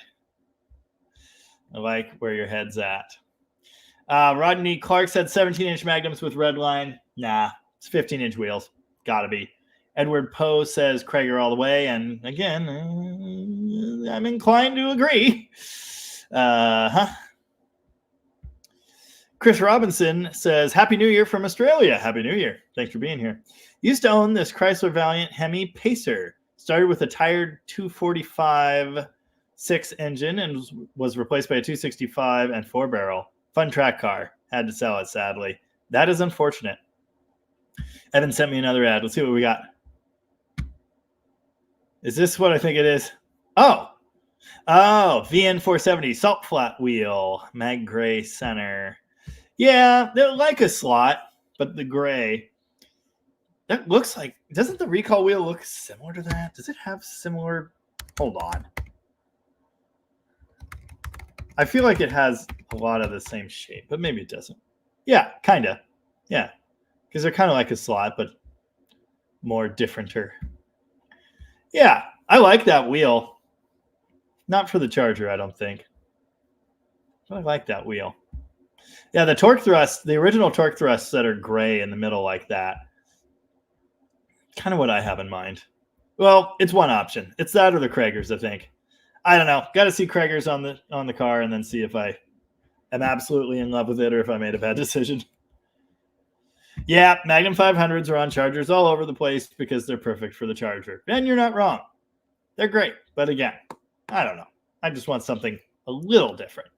Rodney Clark said 17-inch magnums with red line. Nah, it's 15-inch wheels. Gotta be. Edward Poe says Krager all the way. And again, I'm inclined to agree. Chris Robinson says, Happy New Year from Australia. Happy New Year. Thanks for being here. Used to own this Chrysler Valiant Hemi Pacer. Started with a tired 245 6 engine and was replaced by a 265 and 4-barrel. Fun track car. Had to sell it, sadly. That is unfortunate. Evan sent me another ad. Let's see what we got. Is this what I think it is? Oh, VN470 salt flat wheel. Mag gray center. Yeah, they're like a slot, but the gray. That looks like, doesn't the recall wheel look similar to that? Does it have similar? Hold on. I feel like it has a lot of the same shape, but maybe it doesn't. Yeah, kind of. Yeah, because they're kind of like a slot, but more differenter. Yeah, I like that wheel. Not for the Charger, I don't think. But I like that wheel. Yeah, the torque thrust, the original torque thrusts that are gray in the middle like that, kind of what I have in mind. Well, it's one option. It's that or the Kragers, I think. I don't know. Got to see Kragers on the car and then see if I am absolutely in love with it or if I made a bad decision. Yeah, Magnum 500s are on Chargers all over the place because they're perfect for the Charger. And you're not wrong. They're great. But again, I don't know. I just want something a little different.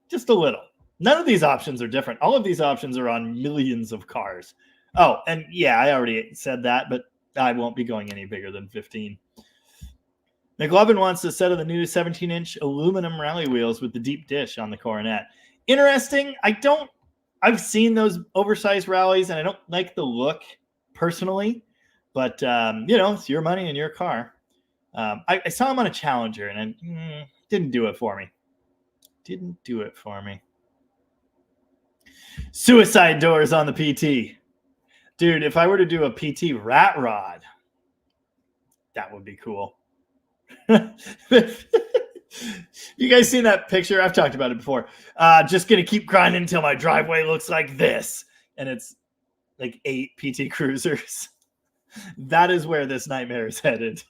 Just a little. None of these options are different. All of these options are on millions of cars. Oh, and yeah, I already said that, but I won't be going any bigger than 15. McLovin wants a set of the new 17-inch aluminum rally wheels with the deep dish on the Coronet. Interesting. I've seen those oversized rallies, and I don't like the look personally, but, it's your money and your car. I saw him on a Challenger, and it didn't do it for me. Suicide doors on the PT. Dude, if I were to do a PT rat rod, that would be cool. You guys seen that picture? I've talked about it before. Just going to keep grinding until my driveway looks like this. And it's like 8 PT Cruisers. That is where this nightmare is headed.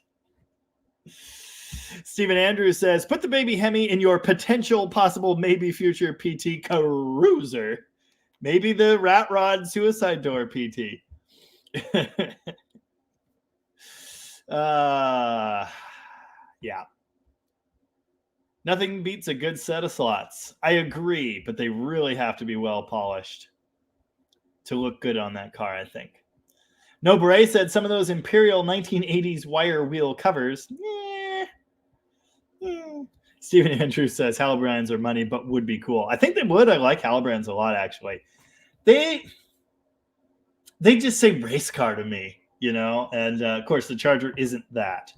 Stephen Andrews says, put the baby Hemi in your potential, possible, maybe future PT Cruiser. Maybe the rat rod suicide door PT. Yeah. Nothing beats a good set of slots. I agree, but they really have to be well polished to look good on that car, I think. No Beret said some of those Imperial 1980s wire wheel covers. Stephen Andrews says Halibrands are money, but would be cool. I think they would. I like Halibrands a lot, actually. They just say race car to me, and of course the Charger isn't that.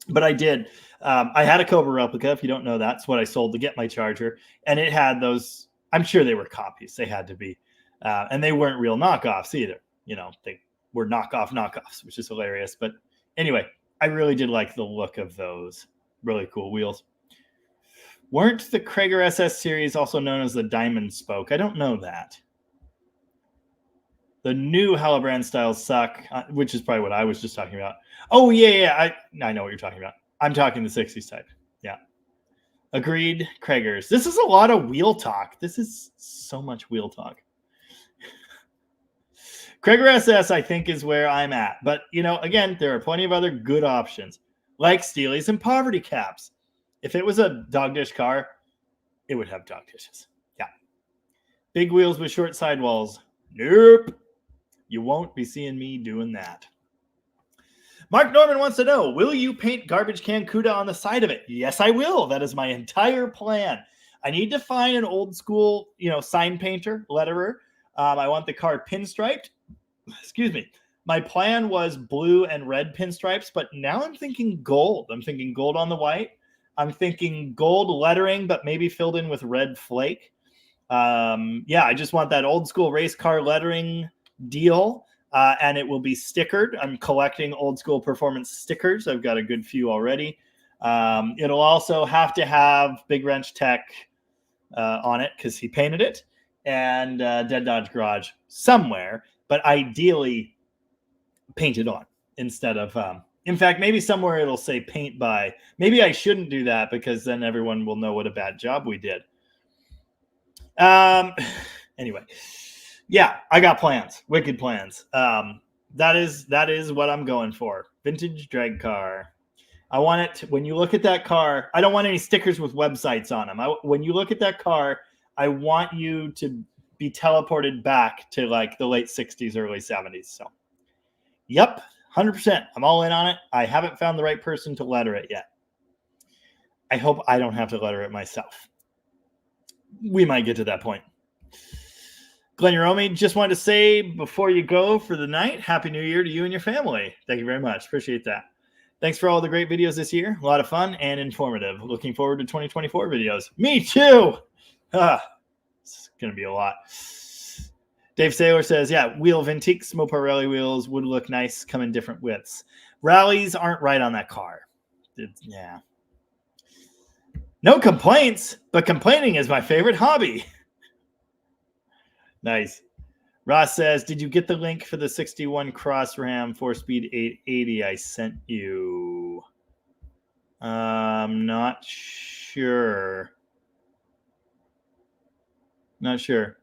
But I did. I had a Cobra replica. If you don't know, that's what I sold to get my Charger. And it had those, I'm sure they were copies. They had to be. And they weren't real knockoffs either. They were knockoffs, which is hilarious. But anyway, I really did like the look of those. Really cool wheels. Weren't the Krager SS series also known as the Diamond Spoke? I don't know that. The new Halibrand styles suck, which is probably what I was just talking about. Oh, yeah. I know what you're talking about. I'm talking the 60s type. Yeah. Agreed, Kragers. This is a lot of wheel talk. This is so much wheel talk. Krager SS, I think, is where I'm at. But, again, there are plenty of other good options, like Steelies and Poverty Caps. If it was a dog dish car, it would have dog dishes. Yeah. Big wheels with short sidewalls. Nope. You won't be seeing me doing that. Mark Norman wants to know, will you paint Garbage Can Cuda on the side of it? Yes, I will. That is my entire plan. I need to find an old school, sign painter, letterer. I want the car pinstriped. Excuse me. My plan was blue and red pinstripes, but now I'm thinking gold. I'm thinking gold on the white. I'm thinking gold lettering, but maybe filled in with red flake. I just want that old school race car lettering deal, and it will be stickered. I'm collecting old school performance stickers. I've got a good few already. It'll also have to have Big Wrench Tech on it because he painted it, and Dead Dodge Garage somewhere, but ideally painted on instead of in fact, maybe somewhere it'll say paint by. Maybe I shouldn't do that because then everyone will know what a bad job we did. Anyway, yeah, I got plans, wicked plans. That is what I'm going for. Vintage drag car. I want it when you look at that car, I don't want any stickers with websites on them. When you look at that car, I want you to be teleported back to like the late 60s, early 70s. So, yep, 100%. I'm all in on it. I haven't found the right person to letter it yet. I hope I don't have to letter it myself. We might get to that point. Glenn Yeromi, just wanted to say before you go for the night, Happy New Year to you and your family. Thank you very much. Appreciate that. Thanks for all the great videos this year. A lot of fun and informative. Looking forward to 2024 videos. Me too. It's going to be a lot. Dave Saylor says, yeah, wheel Vintiques, Mopar rally wheels would look nice, come in different widths. Rallies aren't right on that car. Yeah. No complaints, but complaining is my favorite hobby. Nice. Ross says, did you get the link for the 61 Cross Ram 4-speed 880 I sent you? Not sure. Not sure.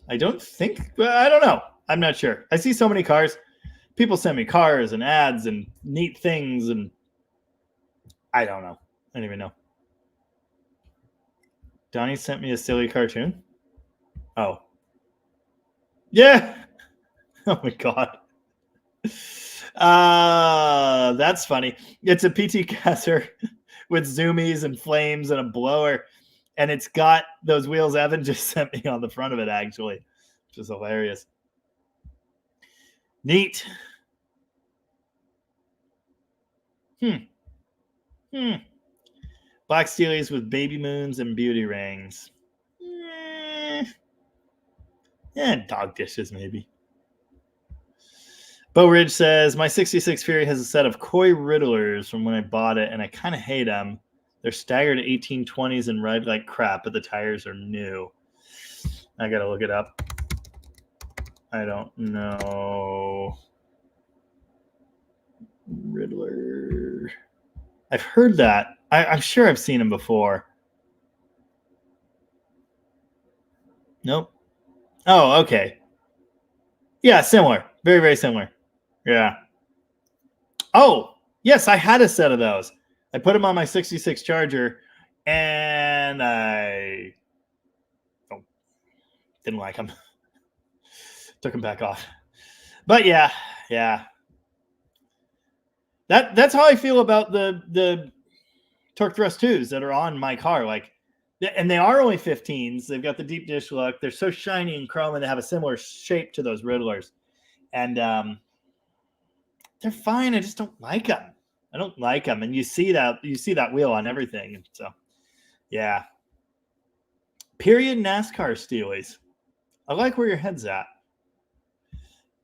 I don't think, I don't know. I'm not sure. I see so many cars. People send me cars and ads and neat things, and I don't know. I don't even know. Donnie sent me a silly cartoon. Oh. Yeah. Oh my God. That's funny. It's a PT Casser with zoomies and flames and a blower. And it's got those wheels Evan just sent me on the front of it, actually, which is hilarious. Neat. Black Steelies with baby moons and beauty rings. Dog dishes, maybe. Bo Ridge says, my 66 Fury has a set of Koi Riddlers from when I bought it, and I kind of hate them. They're staggered 1820s and ride like crap, but the tires are new. I got to look it up. I don't know. Riddler. I've heard that. I'm sure I've seen him before. Nope. Oh, okay. Yeah, similar. Very, very similar. Yeah. Oh, yes, I had a set of those. I put them on my 66 Charger, and I didn't like them. Took them back off. But yeah. That's how I feel about the Torque Thrust 2s that are on my car. Like, and they are only 15s. They've got the deep dish look. They're so shiny and chrome, and they have a similar shape to those Riddlers. And they're fine. I just don't like them. I don't like them. And you see that wheel on everything. And so, yeah. Period NASCAR Steelies. I like where your head's at.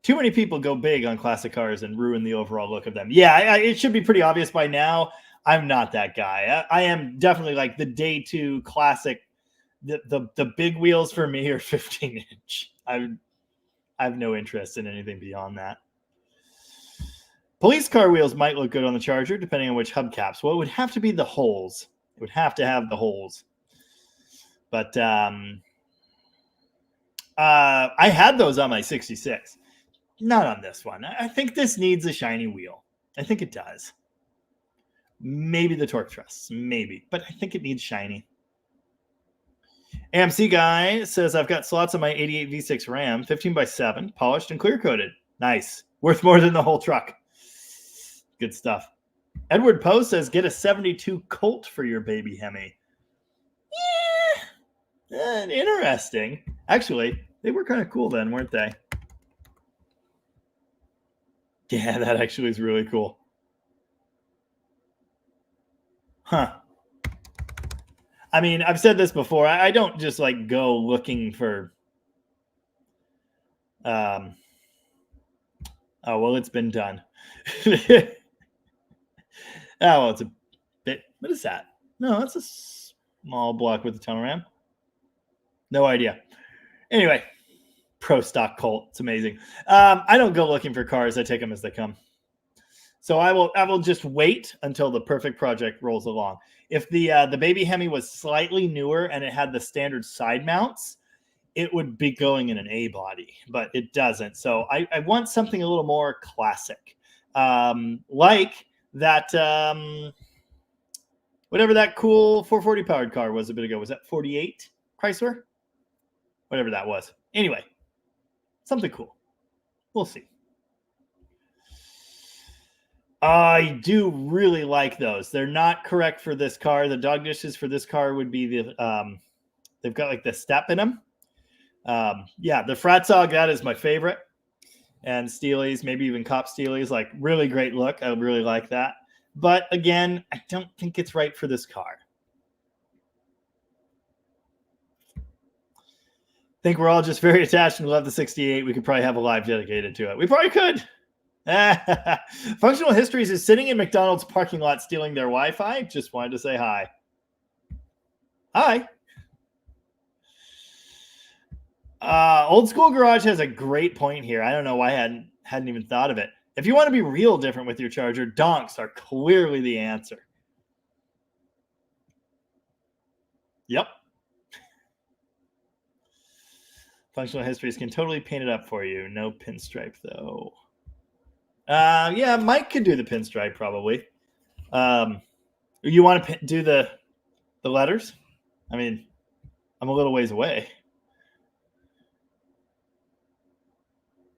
Too many people go big on classic cars and ruin the overall look of them. Yeah, it should be pretty obvious by now. I'm not that guy. I am definitely like the day two classic. The big wheels for me are 15-inch. I have no interest in anything beyond that. Police car wheels might look good on the Charger, depending on which hubcaps. Well, it would have to be the holes. It would have to have the holes. But I had those on my 66. Not on this one. I think this needs a shiny wheel. I think it does. Maybe the torque thrusts. Maybe. But I think it needs shiny. AMC guy says, I've got slots on my 88 V6 Ram, 15x7, polished and clear-coated. Nice. Worth more than the whole truck. Good stuff. Edward Poe says, get a 72 Colt for your baby Hemi. Yeah. Interesting. Actually, they were kind of cool then, weren't they? Yeah, that actually is really cool. Huh. I mean, I've said this before. I don't just like go looking for. Oh, well, it's been done. Oh, well, it's a bit. What is that? No, it's a small block with a tunnel ram. No idea. Anyway, pro stock Colt. It's amazing. I don't go looking for cars. I take them as they come. So I will just wait until the perfect project rolls along. If the baby Hemi was slightly newer and it had the standard side mounts, it would be going in an A body, but it doesn't. So I want something a little more classic, like that. Whatever that cool 440 powered car was a bit ago. Was that 48 Chrysler? Whatever that was. Anyway, something cool. We'll see. I do really like those. They're not correct for this car. The dog dishes for this car would be the they've got like the step in them. Yeah, the Fratzog, that is my favorite. and Steelies, maybe even Cop Steelies. Like, really great look. I really like that. But again, I don't think it's right for this car. I think we're all just very attached and love the 68. We could probably have a live dedicated to it. We probably could. Functional Histories is sitting in McDonald's parking lot stealing their Wi-Fi. Just wanted to say hi. Hi. Old School Garage has a great point here. I don't know why I hadn't even thought of it. If you want to be real different with your charger, donks are clearly the answer. Yep. Functional Histories can totally paint it up for you. No pinstripe, though. Yeah, Mike could do the pinstripe, probably. You want to do the letters? I mean, I'm a little ways away.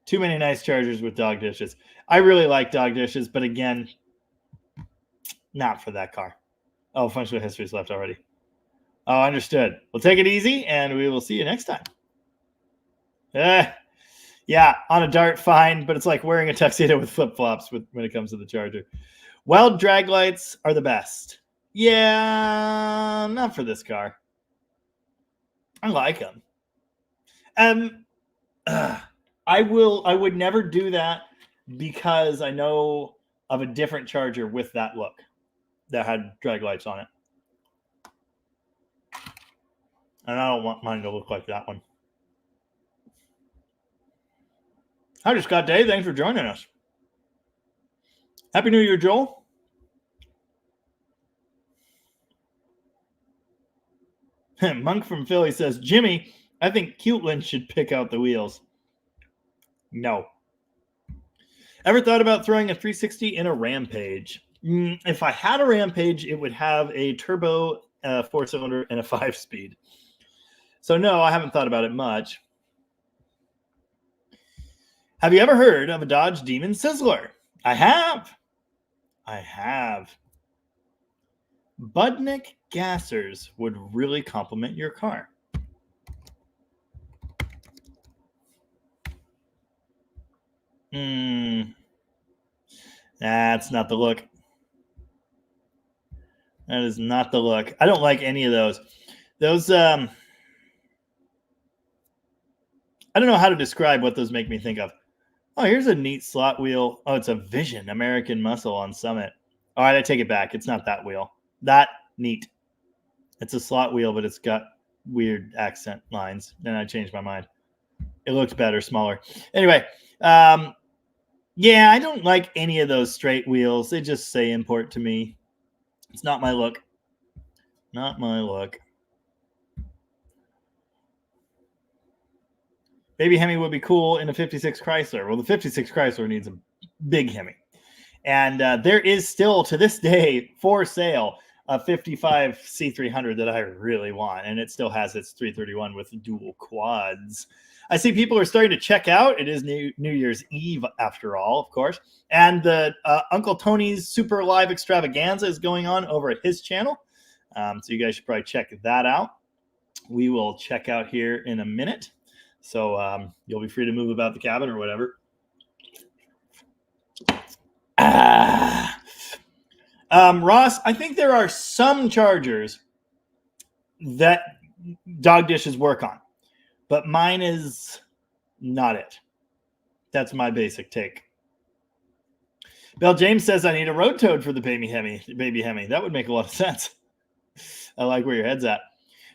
Too many nice chargers with dog dishes. I really like dog dishes, but again, not for that car. Oh, Functional Histories left already. Oh, understood. We'll take it easy, and we will see you next time. Yeah, on a dart, fine, but it's like wearing a tuxedo with flip-flops when it comes to the charger. Weld drag lights are the best. Yeah, not for this car. I like them. I would never do that because I know of a different charger with that look that had drag lights on it. And I don't want mine to look like that one. Hi, Scott Day. Thanks for joining us. Happy New Year, Joel. Monk from Philly says, Jimmy, I think Cuteland should pick out the wheels. No. Ever thought about throwing a 360 in a Rampage? If I had a Rampage, it would have a turbo 4-cylinder and a 5-speed. So no, I haven't thought about it much. Have you ever heard of a Dodge Demon Sizzler? I have. Budnick gassers would really complement your car. That's not the look. That is not the look. I don't like any of those. Those, I don't know how to describe what those make me think of. Oh, here's a neat slot wheel. Oh, it's a Vision American Muscle on Summit. All right, I take it back. It's not that wheel. That neat. It's a slot wheel, but it's got weird accent lines. Then I changed my mind. It looked better, smaller. Anyway, yeah, I don't like any of those straight wheels. They just say import to me. It's not my look. Not my look. Baby Hemi would be cool in a 56 Chrysler. Well, the 56 Chrysler needs a big Hemi. And there is still, to this day, for sale, a 55 C300 that I really want. And it still has its 331 with dual quads. I see people are starting to check out. It is New Year's Eve, after all, of course. And the Uncle Tony's Super Live Extravaganza is going on over at his channel. So you guys should probably check that out. We will check out here in a minute. So you'll be free to move about the cabin or whatever. Ross, I think there are some chargers that dog dishes work on, but mine is not it. That's my basic take. Bell James says I need a road toad for the baby Hemi. That would make a lot of sense. I like where your head's at.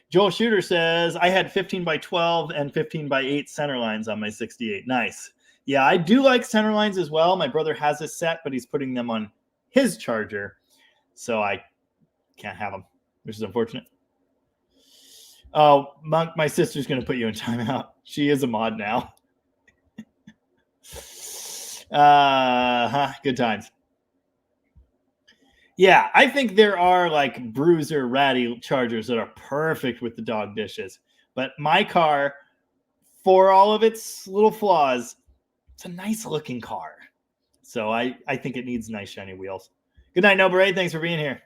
Joel Shooter says, I had 15 by 12 and 15 by 8 center lines on my 68. Nice. Yeah, I do like center lines as well. My brother has a set, but he's putting them on his charger. So I can't have them, which is unfortunate. Oh, Monk, my sister's going to put you in timeout. She is a mod now. Good times. Yeah, I think there are like bruiser ratty chargers that are perfect with the dog dishes. But my car, for all of its little flaws, it's a nice looking car. So I think it needs nice shiny wheels. Good night, No Beret. Thanks for being here.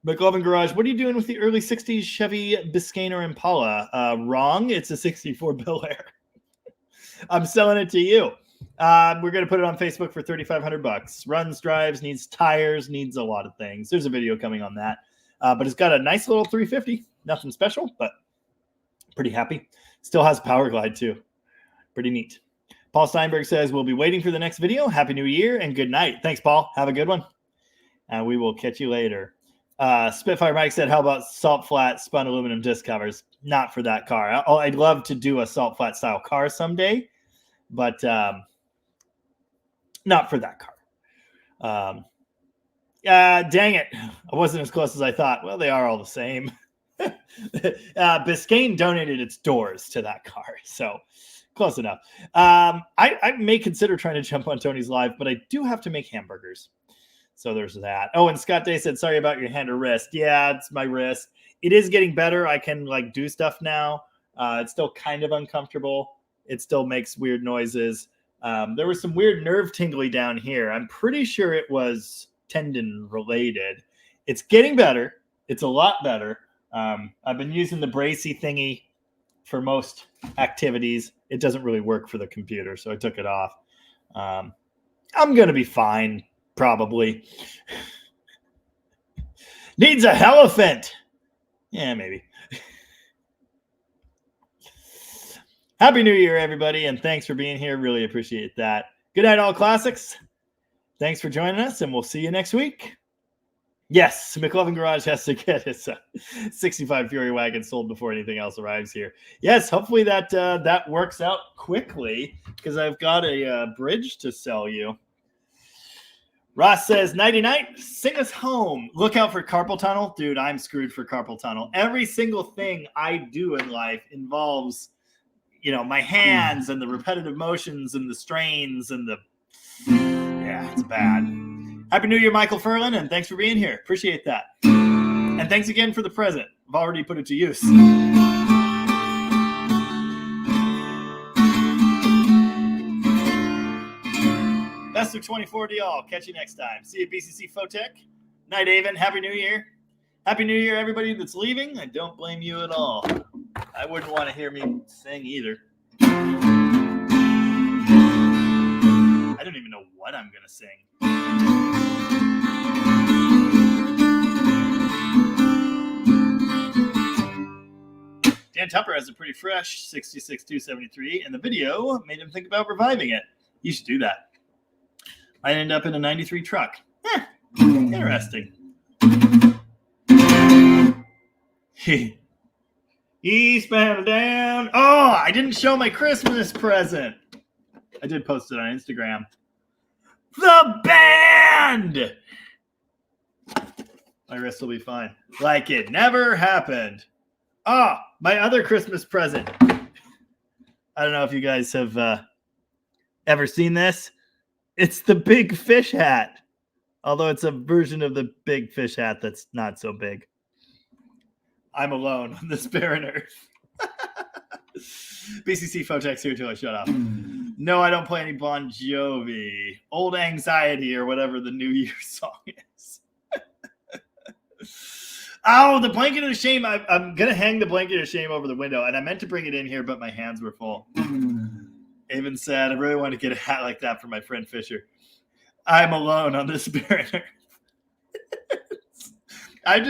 McLovin Garage, what are you doing with the early 60s Chevy Biscayne or Impala? Wrong. It's a 64 Bel Air. I'm selling it to you. We're going to put it on Facebook for $3,500. Runs, drives, needs tires, needs a lot of things. There's a video coming on that. But it's got a nice little 350. Nothing special, but pretty happy. Still has power glide too. Pretty neat. Paul Steinberg says, we'll be waiting for the next video. Happy New Year and good night. Thanks, Paul. Have a good one. And we will catch you later. Spitfire Mike said, how about salt flat spun aluminum disc covers? Not for that car. I'd love to do a salt flat style car someday, but not for that car. Dang it. I wasn't as close as I thought. Well, they are all the same. Biscayne donated its doors to that car, so close enough. I may consider trying to jump on Tony's live, but I do have to make hamburgers. So there's that. Oh, and Scott Day said, sorry about your hand or wrist. Yeah, it's my wrist. It is getting better. I can like do stuff now. It's still kind of uncomfortable. It still makes weird noises. There was some weird nerve tingly down here. I'm pretty sure it was tendon related. It's getting better. It's a lot better. I've been using the bracy thingy for most activities. It doesn't really work for the computer, so I took it off. I'm going to be fine, probably. Needs a elephant. Yeah, maybe. Happy New Year, everybody, and thanks for being here. Really appreciate that. Good night, all classics. Thanks for joining us, and we'll see you next week. Yes, McLovin Garage has to get his 65 Fury wagon sold before anything else arrives here. Yes, hopefully that works out quickly because I've got a bridge to sell you. Ross says, nighty-night, sing us home. Look out for carpal tunnel. Dude, I'm screwed for carpal tunnel. Every single thing I do in life involves, my hands and the repetitive motions and the strains and yeah, it's bad. Happy New Year, Michael Furlan, and thanks for being here. Appreciate that. And thanks again for the present. I've already put it to use. Best of 24 to y'all. Catch you next time. See you at BCC Photech. Night, Avon. Happy New Year. Happy New Year, everybody that's leaving. I don't blame you at all. I wouldn't want to hear me sing either. I don't even know what I'm going to sing. Dan Tupper has a pretty fresh 66-273, and the video made him think about reviving it. You should do that. I end up in a 93 truck. Interesting. Eastbound down. Oh, I didn't show my Christmas present. I did post it on Instagram. The band! My wrist will be fine. Like it never happened. Ah, my other Christmas present. I don't know if you guys have ever seen this. It's the big fish hat. Although it's a version of the big fish hat that's not so big. I'm alone on this barren earth. BCC Photech's here till I shut up. No, I don't play any Bon Jovi. Old Anxiety or whatever the New Year song is. Oh, the blanket of shame. I'm going to hang the blanket of shame over the window. And I meant to bring it in here, but my hands were full. Avon said, I really want to get a hat like that for my friend Fisher. I'm alone on this barren earth. I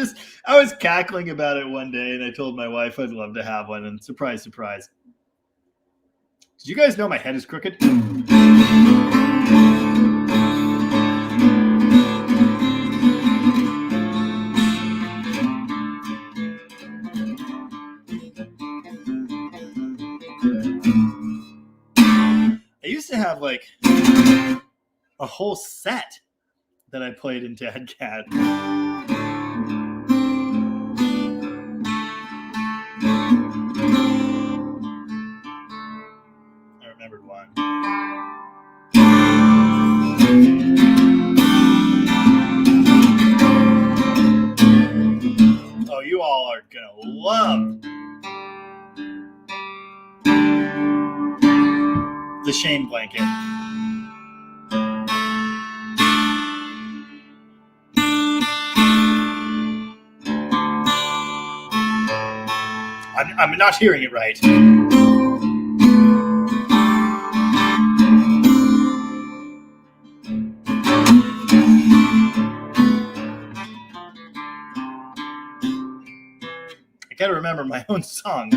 was cackling about it one day, and I told my wife I'd love to have one, and surprise, surprise. Did you guys know my head is crooked? I used to have like a whole set that I played in Dad Cat. I remembered one. Oh, you all are gonna love the shame blanket. I'm not hearing it right. gotta remember my own song.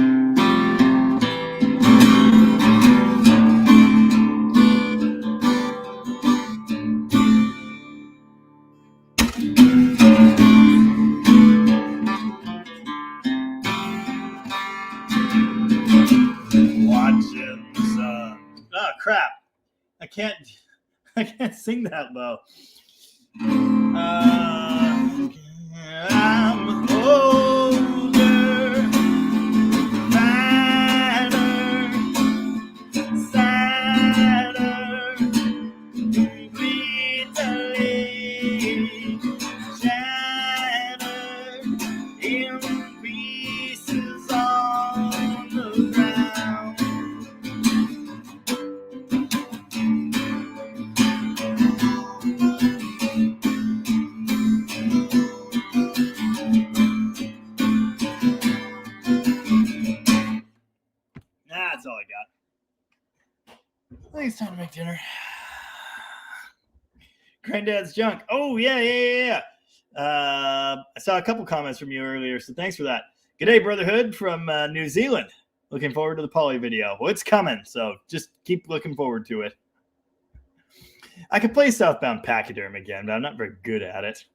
Watching the sun. Oh crap! I can't sing that low. I'm older, fatter, sadder, completely shattered in pieces on the ground. That's all I got. I think it's time to make dinner. Granddad's junk. Oh, yeah. I saw a couple comments from you earlier, so thanks for that. G'day, Brotherhood from New Zealand. Looking forward to the Poly video. Well, it's coming, so just keep looking forward to it. I could play Southbound Pachyderm again, but I'm not very good at it.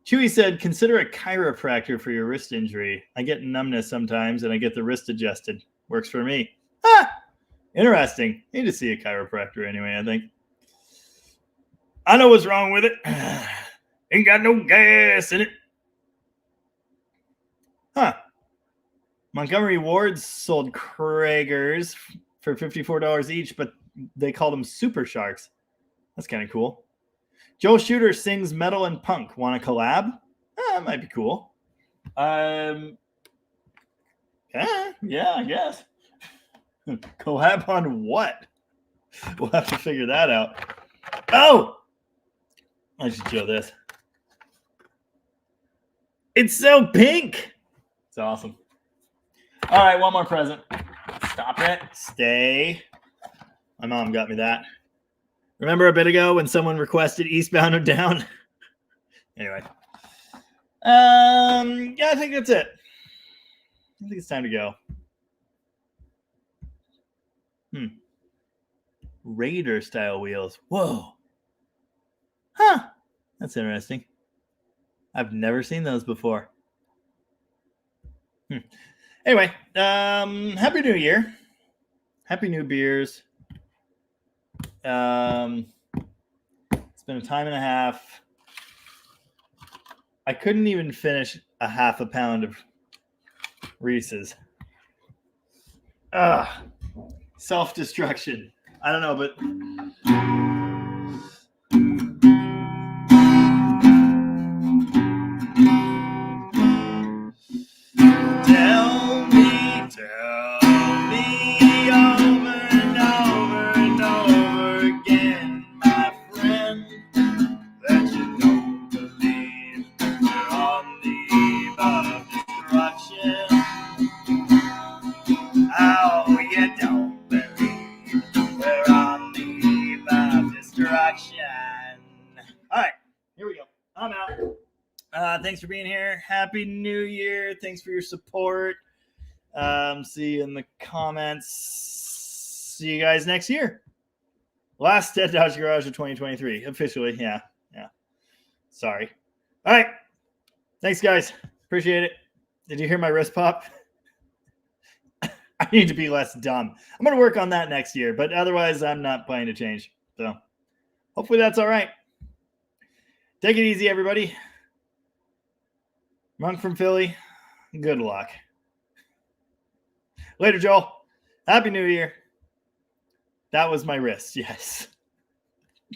Chewy said, consider a chiropractor for your wrist injury. I get numbness sometimes, and I get the wrist adjusted. Works for me. Interesting. Need to see a chiropractor anyway, I think. I know what's wrong with it. Ain't got no gas in it. Montgomery Wards sold Kragers for $54 each, but they called them Super Sharks. That's kind of cool. Joel Shooter sings metal and punk. Want to collab? That might be cool. Yeah, I guess. Collab on what? We'll have to figure that out. Oh! I should show this. It's so pink. It's awesome. All right, one more present. Stop it. Stay. My mom got me that. Remember a bit ago when someone requested Eastbound and Down? Anyway. Yeah, I think that's it. I think it's time to go. Raider style wheels. Whoa. Huh. That's interesting. I've never seen those before. Anyway, Happy New Year. Happy New Beers. It's been a time and a half. I couldn't even finish a half a pound of Reese's. Self-destruction. I don't know, but tell me over and over and over again, my friend, that you don't believe we're on the eve of destruction. Oh, you don't believe we're on the eve of destruction. All right, here we go. I'm out. Thanks for being here. Happy New Year. Thanks for your support. See you in the comments. See you guys next year. Last Dead Dodge Garage of 2023. Officially, yeah. Sorry. All right. Thanks, guys. Appreciate it. Did you hear my wrist pop? I need to be less dumb. I'm going to work on that next year, but otherwise I'm not planning to change. So hopefully that's all right. Take it easy, everybody. Monk from Philly, good luck. Later, Joel. Happy New Year. That was my wrist, yes.